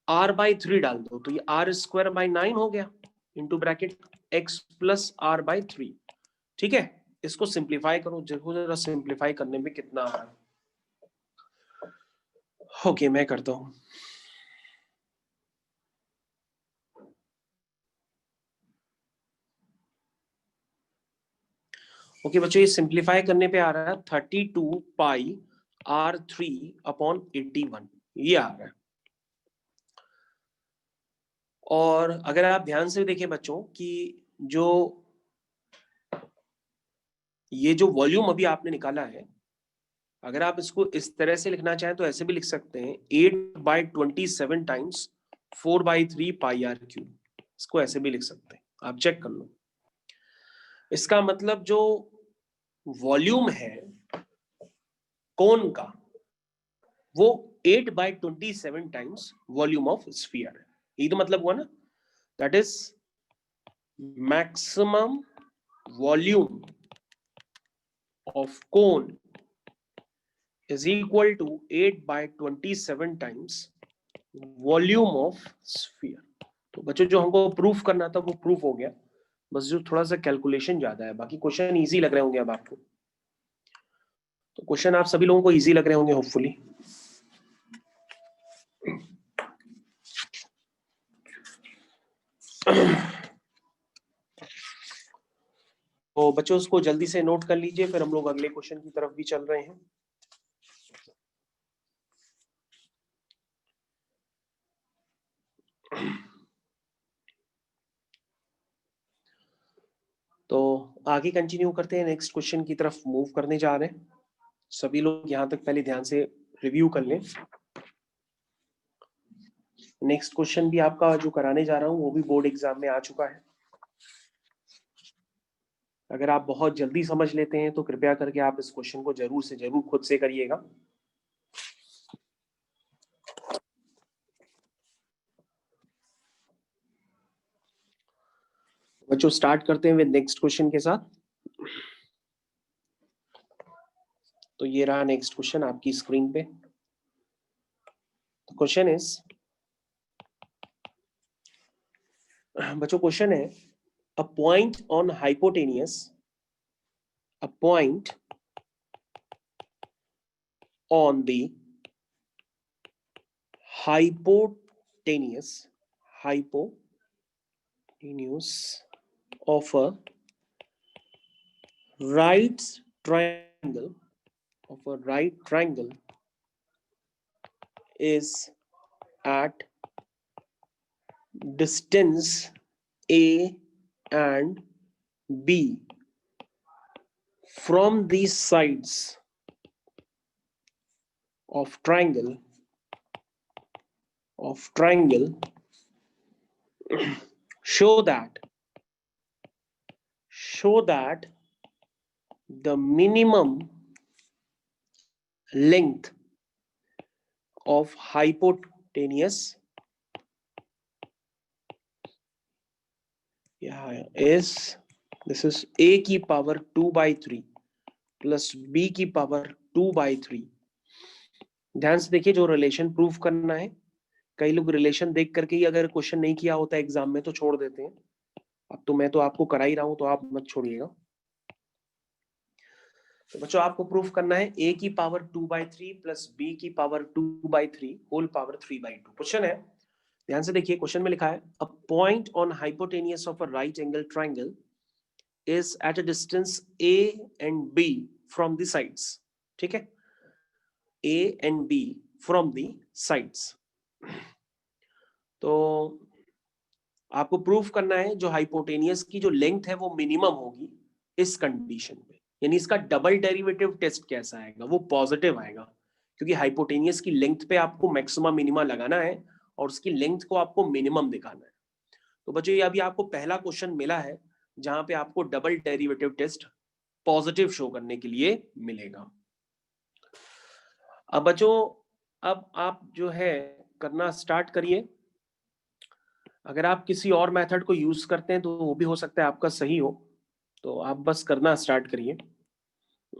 r/3 डाल दो, तो ये आर स्क्वायर बाई 9 हो गया into bracket x plus r by 3, ठीक है। इसको सिंप्लीफाई करो, देखो जरा सिंप्लीफाई करने में कितना आ रहा है। ओके मैं करता हूं। ओके बच्चों, ये सिंप्लीफाई करने पे आ रहा है 32 पाई r3 अपॉन 81, ये आ रहा है। और अगर आप ध्यान से देखें बच्चों कि जो ये जो वॉल्यूम अभी आपने निकाला है, अगर आप इसको इस तरह से लिखना चाहें तो ऐसे भी लिख सकते हैं 8/27 टाइम्स 4/3 पाई आर क्यूब, इसको ऐसे भी लिख सकते हैं, आप चेक कर लो। इसका मतलब जो वॉल्यूम है कोन का वो 8/27 टाइम्स वॉल्यूम ऑफ स्फीयर है, यही तो मतलब हुआ ना, that is maximum volume of cone is equal to 8/27 times volume of sphere. तो बच्चों जो हमको प्रूफ करना था वो प्रूफ हो गया, बस जो थोड़ा सा कैलकुलेशन ज्यादा है, बाकी क्वेश्चन इजी लग रहे होंगे अब आपको। तो क्वेश्चन आप सभी लोगों को इजी लग रहे होंगे होपफुली। तो बच्चों उसको जल्दी से नोट कर लीजिए, फिर हम लोग अगले क्वेश्चन की तरफ भी चल रहे हैं। तो आगे कंटिन्यू करते हैं, नेक्स्ट क्वेश्चन की तरफ मूव करने जा रहे हैं। सभी लोग यहां तक पहले ध्यान से रिव्यू कर लें। नेक्स्ट क्वेश्चन भी आपका जो कराने जा रहा हूं वो भी बोर्ड एग्जाम में आ चुका है। अगर आप बहुत जल्दी समझ लेते हैं तो कृपया करके आप इस क्वेश्चन को जरूर से जरूर खुद से करिएगा। बच्चों स्टार्ट करते हैं विद नेक्स्ट क्वेश्चन के साथ। तो ये रहा नेक्स्ट क्वेश्चन आपकी स्क्रीन पे। क्वेश्चन इज, बच्चों क्वेश्चन है, a point on hypotenuse, a point on the hypotenuse of a right triangle is at distance A and B from the sides of triangle show that the minimum length of hypotenuse is, this is a की power 2/3 plus b की power 2/3। ध्यान से देखिए, जो relation proof करना है, कई लोग रिलेशन देख करके ही अगर क्वेश्चन नहीं किया होता एग्जाम में तो छोड़ देते हैं। अब तो मैं तो आपको करा ही रहा हूं, तो आप मत छोड़िएगा। तो बच्चों आपको प्रूफ करना है a की पावर 2/3 प्लस b की पावर 2/3 होल पावर 3/2। क्वेश्चन है, ध्यान से देखिए, क्वेश्चन में लिखा है, a point on hypotenuse of a right angle triangle is at a distance a and b from the sides. ठीक है, a and b from the sides. तो आपको प्रूफ करना है जो हाइपोटेनियस की जो लेंथ है वो मिनिमम होगी इस कंडीशन पे, यानी इसका डबल डेरिवेटिव टेस्ट कैसा आएगा, वो पॉजिटिव आएगा, क्योंकि हाइपोटेनियस की लेंथ पे आपको मैक्सिमा मिनिमा लगाना है और उसकी लेंथ को आपको मिनिमम दिखाना है। तो बच्चों ये अभी आपको पहला क्वेश्चन मिला है जहां पे आपको double derivative test positive show करने के लिए मिलेगा। अब बच्चों, अब आप जो है करना स्टार्ट करिए। अगर आप किसी और मेथड को यूज करते हैं तो वो भी हो सकता है आपका सही हो, तो आप बस करना स्टार्ट करिए,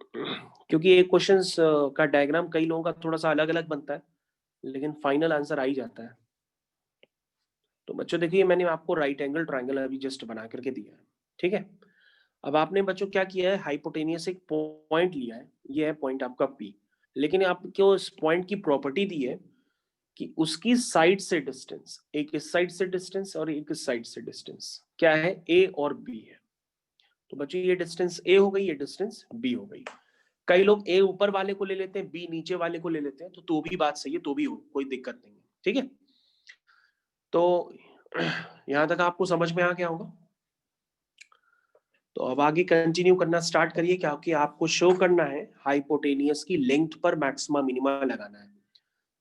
क्योंकि एक क्वेश्चंस का डायग्राम कई लोगों का थोड़ा सा अलग अलग बनता है, लेकिन फाइनल आंसर आ ही जाता है। तो बच्चों देखिए, मैंने आपको राइट एंगल ट्रायंगल अभी जस्ट बना करके दिया है। ठीक है, अब आपने बच्चों क्या किया है, हाइपोटेनियस एक पॉइंट लिया है, ये है पॉइंट आपका P, लेकिन आपको इस पॉइंट की प्रॉपर्टी दी है कि उसकी साइड से डिस्टेंस, एक इस साइड से डिस्टेंस और एक इस साइड से डिस्टेंस क्या है, A और B है। तो बच्चों ये डिस्टेंस A हो गई, ये डिस्टेंस B हो गई। कई लोग A ऊपर वाले को ले लेते हैं, B नीचे वाले को ले लेते हैं, तो भी बात सही है, तो भी हो, कोई दिक्कत नहीं है। ठीक है, तो यहां तक आपको समझ में आ गया होगा। तो अब आगे कंटिन्यू करना स्टार्ट करिए, क्योंकि आपको शो करना है हाइपोटेनियस की लेंथ पर मैक्सिमा मिनिमा लगाना है।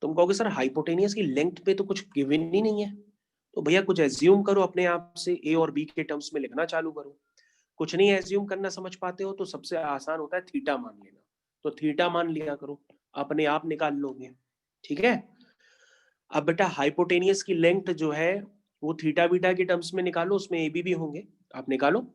तुम कहोगे सर हाइपोटेनियस की लेंथ पे तो कुछ गिवन ही नहीं है, तो भैया कुछ एज्यूम करो अपने आप से, ए और बी के टर्म्स में लिखना चालू करो। कुछ नहीं एज्यूम करना समझ पाते हो तो सबसे आसान होता है थीटा मान लेना, तो थीटा मान लिया करो, अपने आप निकाल लोगे। ठीक है, अब बेटा हाइपोटेनियस की लेंथ जो है वो थीटा बीटा के टर्म्स में निकालो, उसमें ए बी भी होंगे, आप निकालो।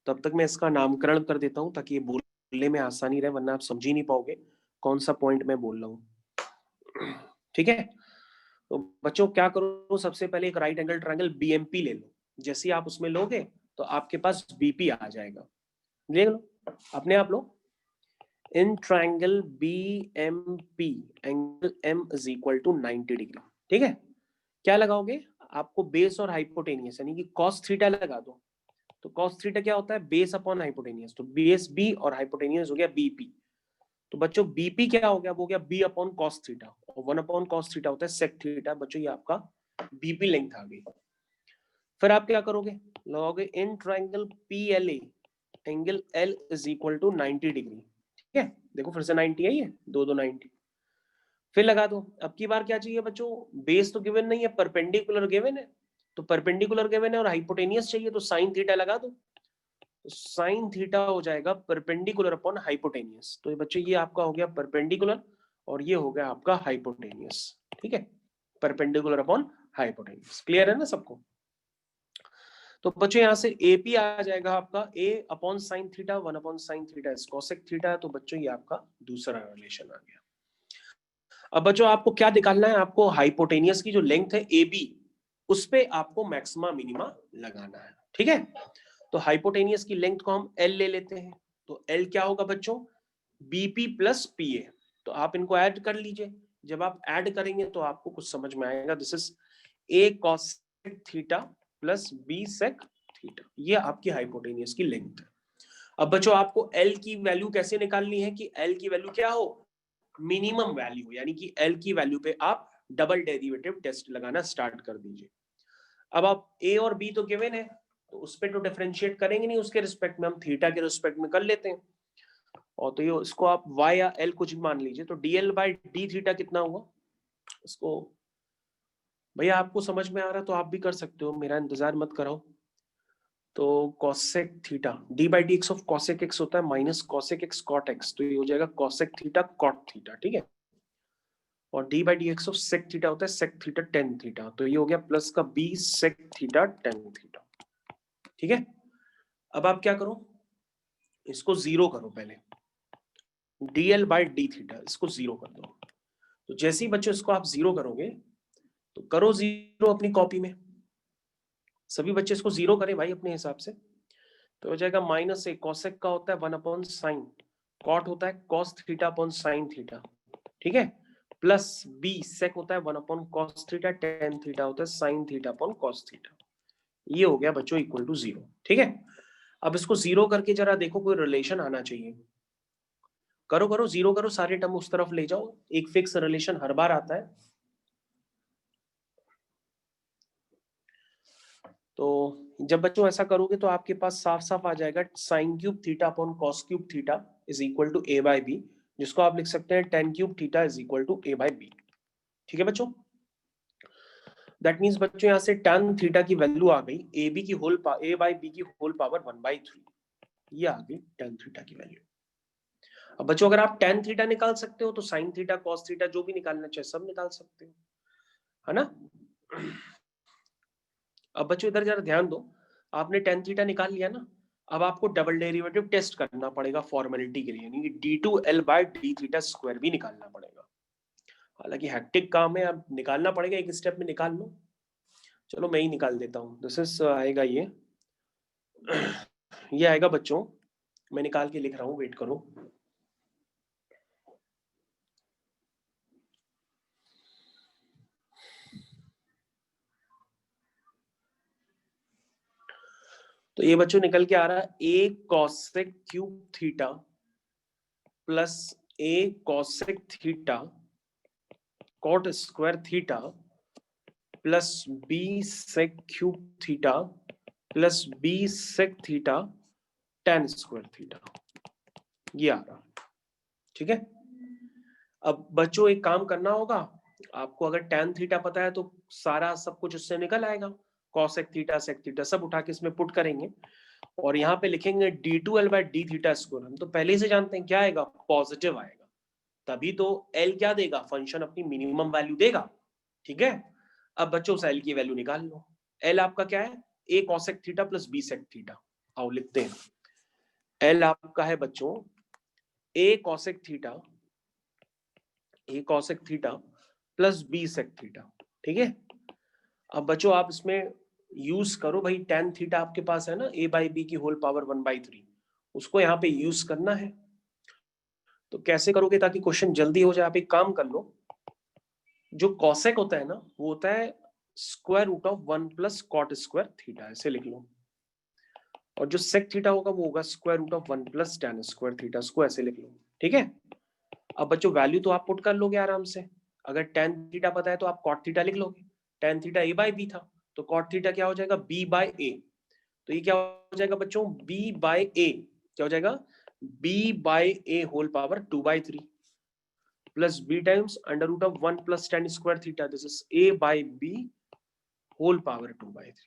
तब तक मैं इसका नामकरण कर देता हूं ताकि ये बोलने में आसानी रहे, वरना आप समझ ही नहीं पाओगे कौन सा पॉइंट मैं बोल रहा हूं। ठीक है, तो बच्चों क्या करो, सबसे पहले एक राइट एंगल ट्रायंगल बीएमपी ले लो। जैसे आप उसमें लोगे तो आपके पास बीपी आ जाएगा, देख लो अपने आप लो। In triangle BMP angle M is equal to 90 degree. ठीक है, क्या लगाओगे, आपको बेस और हाइपोटेनियस यानी कि cos थीटा लगा दो। तो cos थीटा क्या होता है, बेस अपॉन हाइपोटेनियस, तो बेस बी और हाइपोटेनियस हो गया बीपी। तो बच्चों बीपी क्या हो गया, वो हो गया बी अपॉन कॉस थीटा, और 1 अपॉन कॉस थीटा होता है सेक थीटा। बच्चों ये आपका बीपी लेंथ आ गई। फिर आप क्या करोगे, लगाओगे in triangle PLA angle L is equal to 90 degree. ठीक है, देखो फिर से 90 है, ये दो 90। फिर लगा दो। अब की बार क्या चाहिए बच्चों, बेस तो गिवन नहीं है, परपेंडिकुलर गिवन है, तो परपेंडिकुलर गिवन है और हाइपोटेनियस चाहिए, तो साइन थीटा लगा दो। तो साइन थीटा हो जाएगा परपेंडिकुलर अपॉन हाइपोटेनियस। तो ये बच्चों ये आपका हो गया परपेंडिकुलर और ये हो गया आपका हाइपोटेनियस। ठीक है, परपेंडिकुलर अपॉन हाइपोटेनियस। क्लियर है ना सबको? तो बच्चों यहां से एपी आ जाएगा आपका A upon sine theta, 1 upon sine theta is cosec theta. तो बच्चों ये आपका दूसरा रिलेशन आ गया। अब बच्चों आपको क्या निकालना है, आपको हाइपोटेनियस की जो लेंथ है ए बी, उस पे आपको मैक्सिमा मिनिमा लगाना है। ठीक है, तो हाइपोटेनियस की लेंथ को हम एल ले लेते हैं। तो एल क्या होगा बच्चों, बीपी प्लस पी ए। तो आप इनको ऐड कर लीजिए। जब आप ऐड करेंगे तो आपको कुछ समझ में आएगा। This is a cosec theta plus B sec theta, ये आपकी हाइपोटेनियस की लेंथ है। अब बच्चों आपको एल की वैल्यू कैसे निकालनी है कि एल की वैल्यू क्या हो, मिनिमम वैल्यू, यानी कि एल की वैल्यू पे आप डबल डेरिवेटिव टेस्ट लगाना स्टार्ट कर दीजिए। अब आप ए और बी तो गिवन है, तो उस पर तो डिफरेंशिएट करेंगे नहीं, उसके रिस्पेक्ट में हम थीटा के रिस्पेक्ट में कर लेते हैं। और तो ये इसको आप y या l कुछ भी मान लीजिए। तो dl बाई डी थीटा कितना हुआ, इसको भैया आपको समझ में आ रहा तो आप भी कर सकते हो, मेरा इंतजार मत कराओ। तो cosec theta d by D x of cosec x होता है minus cosec x cot x, तो ये हो जाएगा cosec थीटा cot थीटा। ठीक है, और d by D x of sec theta होता है sec थीटा tan थीटा, तो ये हो गया प्लस का b sec theta tan theta. ठीक है, अब आप क्या करो, इसको जीरो करो पहले, dl बाई डी थीटा इसको जीरो कर दो। तो जैसे ही बच्चों इसको आप जीरो करोगे, तो करो जीरो अपनी कॉपी में, सभी बच्चे इसको जीरो करें भाई अपने हिसाब से। तो हो जाएगा माइनस ए, कॉसेक का होता है 1 अपॉन साइन, कॉट होता है cos theta upon sine theta. ठीक है, प्लस बी सेक होता है 1 upon cos theta, tan theta होता है sine theta upon cos theta. ये हो गया बच्चों इक्वल टू जीरो। ठीक है, अब इसको जीरो करके जरा देखो कोई रिलेशन आना चाहिए। करो करो जीरो करो, सारे टर्म उस तरफ ले जाओ, एक फिक्स रिलेशन हर बार आता है। तो जब बच्चों ऐसा करोगे तो आपके पास साफ साफ आ जाएगा sine cube theta upon cos cube theta is equal to a by b, जिसको आप लिख सकते हैं tan cube theta is equal to a by b. ठीक है बच्चों, दैट मीन्स बच्चों यहां से tan थीटा की वैल्यू आ गई ए बी की होल ए बाई बी की होल पावर 1/3, ये आ गई tan थीटा की वैल्यू। अब बच्चों अगर आप tan थीटा निकाल सकते हो तो साइन थीटा कॉस थीटा जो भी निकालना चाहे सब निकाल सकते हो, है ना। अब बच्चों इधर जरा ध्यान दो, आपने tan थीटा निकाल लिया ना, अब आपको डबल डेरिवेटिव टेस्ट करना पड़ेगा फॉर्मेलिटी के लिए, यानी कि d2l by D theta square भी निकालना पड़ेगा। हालांकि हैक्टिक काम है, अब निकालना पड़ेगा, एक स्टेप में निकाल लो। चलो मैं ही निकाल देता हूँ। दिस इज आएगा ये आएगा बच्चों, मैं निकाल के लिख रहा हूँ, वेट करो। तो ये बच्चों निकल के आ रहा है A cosec cube theta plus A cosec theta cot square theta plus B sec cube theta plus B sec theta tan square theta, ये आ रहा। ठीक है, अब बच्चों एक काम करना होगा आपको, अगर टेन थीटा पता है तो सारा सब कुछ उससे निकल आएगा, कॉसेक थीटा सेक थीटा सब उठा के इसमें पुट करेंगे और यहाँ पे लिखेंगे d2l by D theta square. हम तो पहले ही से जानते हैं क्या आएगा, पॉजिटिव आएगा, तभी तो l क्या देगा, फंक्शन अपनी मिनिमम वैल्यू देगा। ठीक है, अब बच्चों उस l की वैल्यू निकाल लो। l आपका क्या है, a cosec theta plus b sec theta. आओ लिखते हैं, l आपका है बच्चों a cosec theta, a cosec theta plus b sec theta. ठीक है, अब बच्चों आप इसमें यूज करो भाई, टेन थीटा आपके पास है ना a बाई बी की होल पावर 1/3, उसको यहाँ पे यूज करना है। तो कैसे करोगे ताकि क्वेश्चन जल्दी हो जाए, आप एक काम कर लो, जो कॉसेक होता है ना वो होता है square root of 1 plus cot square theta, ऐसे लिख लो। और जो सेक थीटा होगा वो होगा square root of 1 plus tan square theta, उसको ऐसे लिख लो। ठीक है, अब बच्चों वैल्यू तो आप पुट कर लोगे आराम से, अगर टेन थीटा पता है तो आप कॉट थीटा लिख लोगे। Tan theta a by b था, तो कॉट थीटा क्या हो जाएगा, बी बाई ए। तो ये क्या हो जाएगा बच्चों, b बाई ए, क्या हो जाएगा, b by a whole power 2/3। plus b times under root of 1 plus tan square theta. This is a by b whole power 2/3.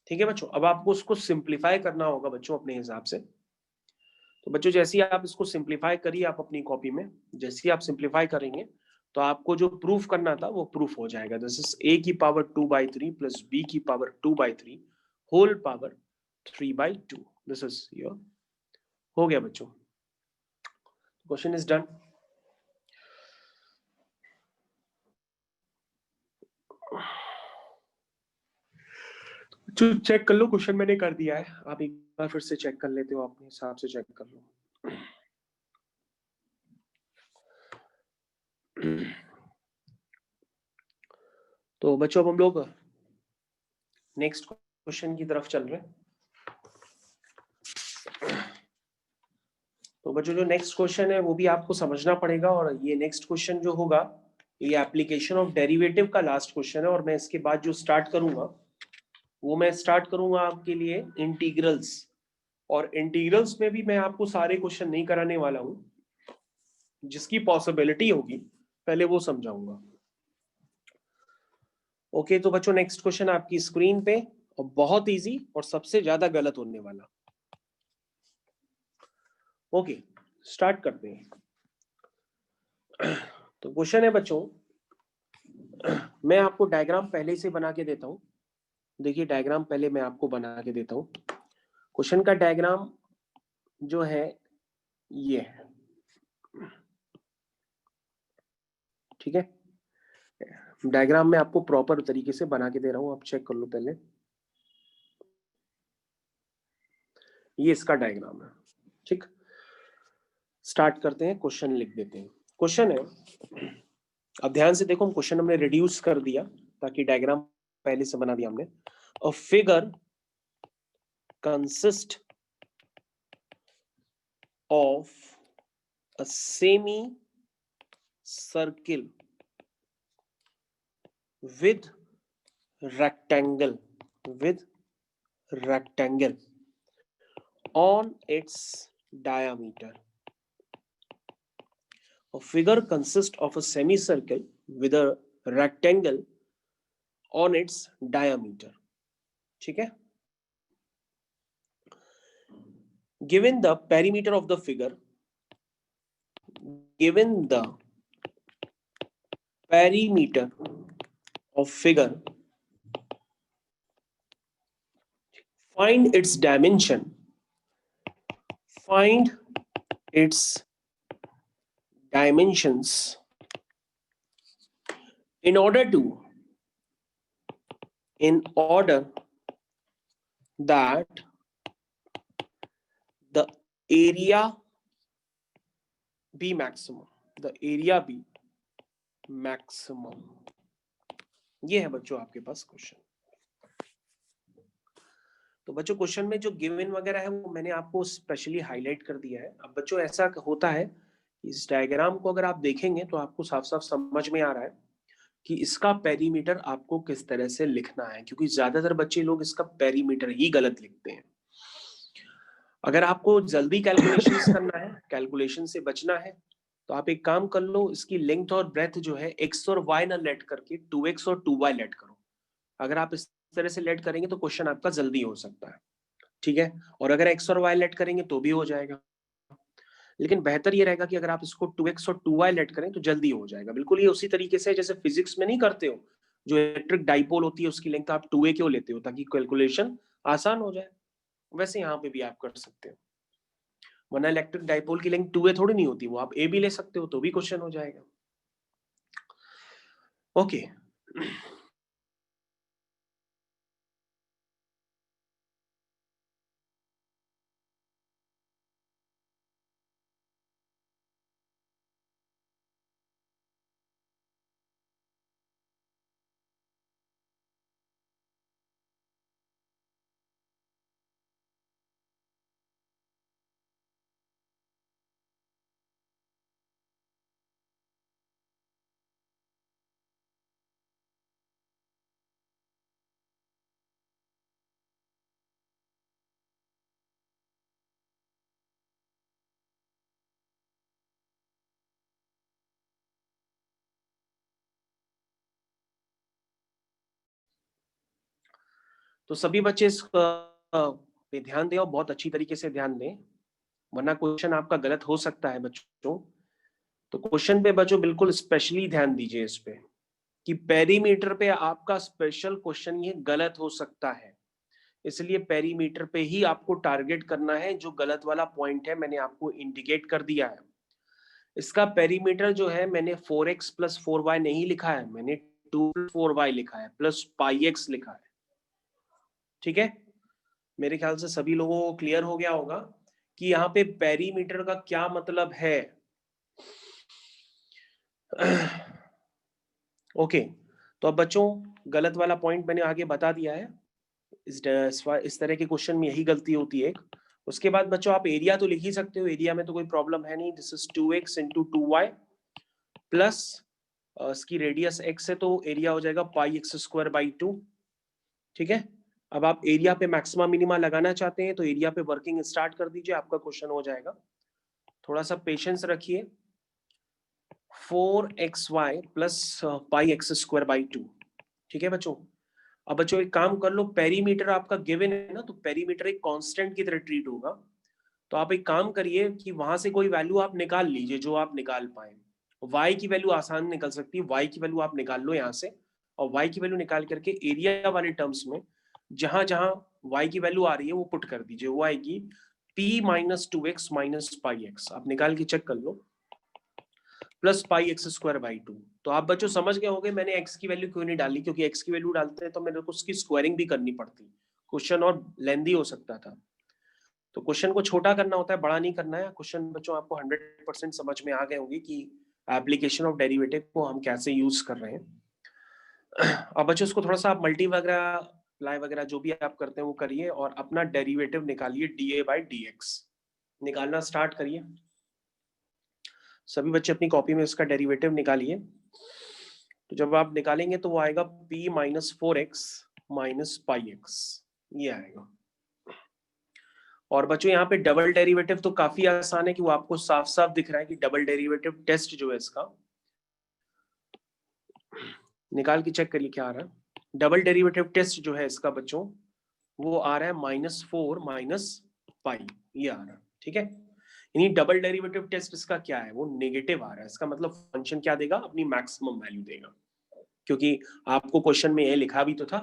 ठीक है बच्चों, अब आपको उसको सिंप्लीफाई करना होगा बच्चों अपने हिसाब से। तो बच्चों जैसे ही आप इसको सिंप्लीफाई करिए आप अपनी कॉपी में, जैसे ही आप सिंप्लीफाई करेंगे तो आपको जो प्रूफ करना था वो प्रूफ हो जाएगा। दिस इज a की पावर 2/3 प्लस b की power 2/3 whole power 3/2। This is your, हो गया बच्चों, क्वेश्चन इज डन। चेक कर लो, क्वेश्चन मैंने कर दिया है, आप एक बार फिर से चेक कर लेते हो, अपने हिसाब से चेक कर लो। तो बच्चों अब हम लोग नेक्स्ट क्वेश्चन की तरफ चल रहे हैं। तो बच्चों जो नेक्स्ट क्वेश्चन है वो भी आपको समझना पड़ेगा, और ये नेक्स्ट क्वेश्चन जो होगा ये एप्लीकेशन ऑफ डेरिवेटिव का लास्ट क्वेश्चन है, और मैं इसके बाद जो स्टार्ट करूंगा वो मैं स्टार्ट करूंगा आपके लिए इंटीग्रल्स, और इंटीग्रल्स में भी मैं आपको सारे क्वेश्चन नहीं कराने वाला हूं, जिसकी पॉसिबिलिटी होगी पहले वो समझाऊंगा। ओके तो बच्चों नेक्स्ट क्वेश्चन आपकी स्क्रीन पे, और बहुत इजी और सबसे ज्यादा गलत होने वाला। ओके स्टार्ट करते हैं। तो क्वेश्चन है बच्चों, मैं आपको डायग्राम पहले से बना के देता हूं। देखिए डायग्राम पहले मैं आपको बना के देता हूं। क्वेश्चन का डायग्राम जो है ये है, ठीक है। डायग्राम में आपको प्रॉपर तरीके से बना के दे रहा हूं, आप चेक कर लो पहले। ये इसका डायग्राम है, ठीक। स्टार्ट करते हैं, क्वेश्चन लिख देते हैं। क्वेश्चन है, अब ध्यान से देखो, हम क्वेश्चन हमने रिड्यूस कर दिया ताकि डायग्राम पहले से बना दिया हमने। A figure consist of a semi circle with rectangle on its diameter. A figure consists of a semicircle with a rectangle on its diameter. ठीक है। Given the perimeter of the figure, find its dimension. Find its dimensions in order that the area be maximum. ये है बच्चों आपके पास question. तो बच्चों question में जो गिवन वगैरह है वो मैंने आपको स्पेशली हाईलाइट कर दिया है। अब बच्चों ऐसा होता है, इस डायग्राम को अगर आप देखेंगे तो आपको साफ साफ समझ में आ रहा है कि इसका पेरीमीटर आपको किस तरह से लिखना है, क्योंकि ज्यादातर बच्चे लोग इसका पेरीमीटर ही गलत लिखते हैं। अगर आपको जल्दी कैलकुलेशंस करना है, कैलकुलेशन से बचना है, तो आप एक काम कर लो, इसकी लेंथ और ब्रेथ जो है x और y ना लेट करके 2x और 2y लेट करो। अगर आप इस तरह से लेट करेंगे तो क्वेश्चन आपका जल्दी हो सकता है, ठीक है। और अगर x और y लेट करेंगे तो भी हो जाएगा, लेकिन बेहतर ये रहेगा कि अगर आप इसको 2x और 2y लेट करें तो जल्दी हो जाएगा। बिल्कुल ये उसी तरीके से जैसे फिजिक्स में नहीं करते हो, जो इलेक्ट्रिक डाइपोल होती है उसकी लेंथ आप 2a क्यों लेते हो, ताकि कैलकुलेशन आसान हो जाए। वैसे यहाँ पे भी आप कर सकते हो, वरना इलेक्ट्रिक डाइपोल की लेंथ 2a थोड़ी नहीं होती, वो आप a भी ले सकते हो तो भी क्वेश्चन हो जाएगा। ओके तो सभी बच्चे इस पे ध्यान दें और बहुत अच्छी तरीके से ध्यान दें, वरना क्वेश्चन आपका गलत हो सकता है बच्चों। तो क्वेश्चन पे बच्चों बिल्कुल स्पेशली ध्यान दीजिए इस पे कि पेरीमीटर पे आपका स्पेशल क्वेश्चन ये गलत हो सकता है, इसलिए पेरीमीटर पे ही आपको टारगेट करना है। जो गलत वाला पॉइंट है मैंने आपको इंडिकेट कर दिया है। इसका पेरीमीटर जो है मैंने 4x प्लस 4y नहीं लिखा है, मैंने 2 4y लिखा है प्लस पाई x लिखा है। ठीक है, मेरे ख्याल से सभी लोगों को क्लियर हो गया होगा कि यहाँ पे पेरीमीटर का क्या मतलब है। ओके, तो अब बच्चों गलत वाला पॉइंट मैंने आगे बता दिया है। इस तरह के क्वेश्चन में यही गलती होती है। उसके बाद बच्चों आप एरिया तो लिख ही सकते हो, एरिया में तो कोई प्रॉब्लम है नहीं। This is 2x into 2y plus इसकी रेडियस x है तो एरिया हो जाएगा पाई एक्स स्क्वायर बाई 2। ठीक है, अब आप एरिया पे मैक्सिमा मिनिमा लगाना चाहते हैं तो एरिया पे वर्किंग स्टार्ट कर दीजिए, आपका क्वेश्चन हो जाएगा। थोड़ा सा पेशेंस रखिए। 4xy plus pi x square by 2। ठीक है बच्चों, अब बच्चों एक काम कर लो, पेरीमीटर आपका गिवन है ना, तो पेरीमीटर एक कांस्टेंट की तरह ट्रीट होगा। तो आप एक काम करिए कि वहां से कोई वैल्यू आप निकाल लीजिए जो आप निकाल पाए। y की वैल्यू आसान निकल सकती है, y की वैल्यू आप निकाल लो यहाँ से, और y की वैल्यू निकाल करके एरिया वाले टर्म्स में जहां जहां y की वैल्यू आ रही है वो पुट कर दीजिए। वो आएगी p minus 2x minus pi x, आप निकाल के चेक कर लो, plus pi x square by 2। तो आप बच्चों समझ गए होंगे मैंने x की वैल्यू क्यों नहीं डाली, क्योंकि x की वैल्यू डालते हैं तो मेरे को उसकी स्क्वायरिंग भी करनी पड़ती, क्वेश्चन और लेंदी हो सकता था। तो क्वेश्चन को छोटा करना होता है, बड़ा नहीं करना है। क्वेश्चन बच्चों आपको 100% समझ में आ गए होंगे कि एप्लीकेशन ऑफ डेरिवेटिव को हम कैसे यूज कर रहे हैं। अब बच्चों इसको थोड़ा सा आप मल्टी वगैरह प्लाई वगैरह जो भी आप करते हैं वो करिए और अपना डेरिवेटिव निकालिए, डी बाई डी एक्स निकालना स्टार्ट करिए। सभी बच्चे अपनी कॉपी में इसका डेरिवेटिव निकालिए। तो जब आप निकालेंगे तो वो आएगा p minus 4x minus pi x, ये आएगा। और बच्चों यहाँ पे डबल डेरिवेटिव तो काफी आसान है कि वो आपको साफ साफ दिख रहा है कि डबल डेरिवेटिव टेस्ट जो है इसका निकाल के चेक करिए क्या आ रहा है। डबल डेरिवेटिव टेस्ट जो है इसका बच्चों वो आ रहा है -4 माइनस पाई, ये आ रहा है। ठीक है, यानी डबल डेरिवेटिव टेस्ट इसका क्या है, वो नेगेटिव आ रहा है। इसका मतलब फंक्शन क्या देगा, अपनी मैक्सिमम वैल्यू देगा, क्योंकि आपको क्वेश्चन में ये लिखा भी तो था।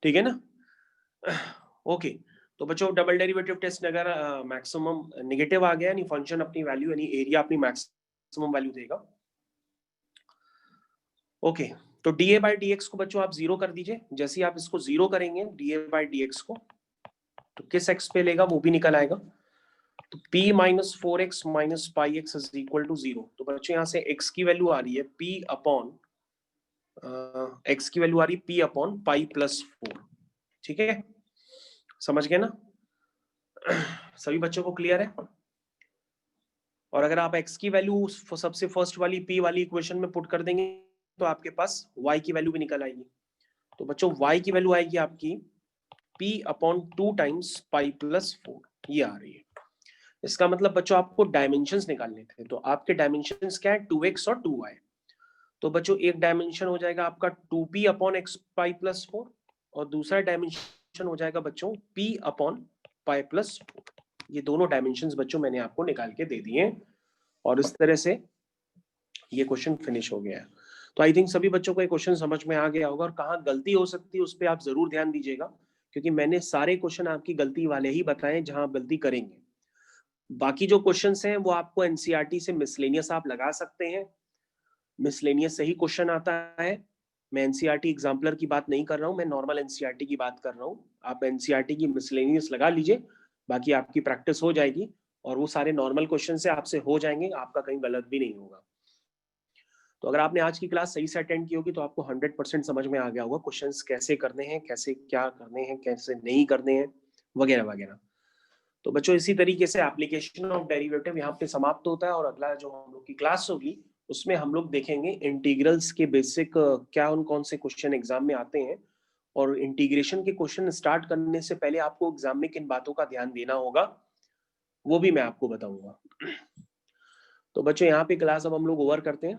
ठीक है ना। ओके, तो बच्चों डबल डेरिवेटिव टेस्ट अगर मैक्सिमम नेगेटिव आ गया, यानी फंक्शन अपनी वैल्यू यानी एरिया अपनी मैक्सिमम वैल्यू देगा। ओके, तो डी बाई डी एक्स को बच्चों आप जीरो कर दीजिए। जैसे ही आप इसको जीरो करेंगे डी बाई डी एक्स को, तो किस एक्स पे लेगा वो भी निकल आएगा। तो p minus 4x minus pi x is equal to 0। तो बच्चों यहाँ से x की वैल्यू आ रही है p अपॉन x की वैल्यू आ रही है p अपॉन पाई प्लस 4। ठीक है, समझ गए ना। सभी बच्चों को क्लियर है। और अगर आप x की वैल्यू सबसे फर्स्ट वाली p वाली इक्वेशन में पुट कर देंगे तो आपके पास y की वैल्यू भी निकल आएगी। तो बच्चों y की वैल्यू आएगी आपकी p upon 2 times pi plus 4, ये आ रही है। इसका मतलब बच्चों आपको डायमेंशंस निकालने थे, तो आपके डायमेंशंस क्या है, 2x और 2y। तो बच्चों एक डायमेंशन हो जाएगा आपका 2p upon x pi plus 4 और दूसरा डायमेंशन हो जाएगा बच्चों p अपॉन पाई प्लस 4। ये दोनों डायमेंशंस बच्चों मैंने आपको निकाल के दे दिए और इस तरह से ये क्वेश्चन फिनिश हो गया है। तो आई थिंक सभी बच्चों को ये क्वेश्चन समझ में आ गया होगा और कहाँ गलती हो सकती है उस पर आप जरूर ध्यान दीजिएगा, क्योंकि मैंने सारे क्वेश्चन आपकी गलती वाले ही बताए जहां आप गलती करेंगे। बाकी जो क्वेश्चंस हैं वो आपको एनसीईआरटी से मिसलेनियस आप लगा सकते हैं, मिसलेनियस से ही क्वेश्चन आता है। मैं एनसीईआरटी एग्जाम्पलर की बात नहीं कर रहा हूँ, मैं नॉर्मल एनसीईआरटी की बात कर रहा हूँ। आप एनसीईआरटी की मिसलेनियस लगा लीजिए, बाकी आपकी प्रैक्टिस हो जाएगी और वो सारे नॉर्मल क्वेश्चन से आपसे हो जाएंगे, आपका कहीं गलत भी नहीं होगा। तो अगर आपने आज की क्लास सही से अटेंड की होगी तो आपको 100% समझ में आ गया होगा क्वेश्चंस कैसे करने हैं, कैसे क्या करने हैं, कैसे नहीं करने हैं, वगैरह वगैरह। तो बच्चों इसी तरीके से एप्लीकेशन ऑफ डेरिवेटिव यहाँ पे समाप्त होता है और अगला जो हम लोग की क्लास होगी उसमें हम लोग देखेंगे इंटीग्रल्स के बेसिक क्या कौन से क्वेश्चन एग्जाम में आते हैं और इंटीग्रेशन के क्वेश्चन स्टार्ट करने से पहले आपको एग्जाम में किन बातों का ध्यान देना होगा वो भी मैं आपको बताऊंगा। तो बच्चों यहाँ पे क्लास अब हम लोग ओवर करते हैं।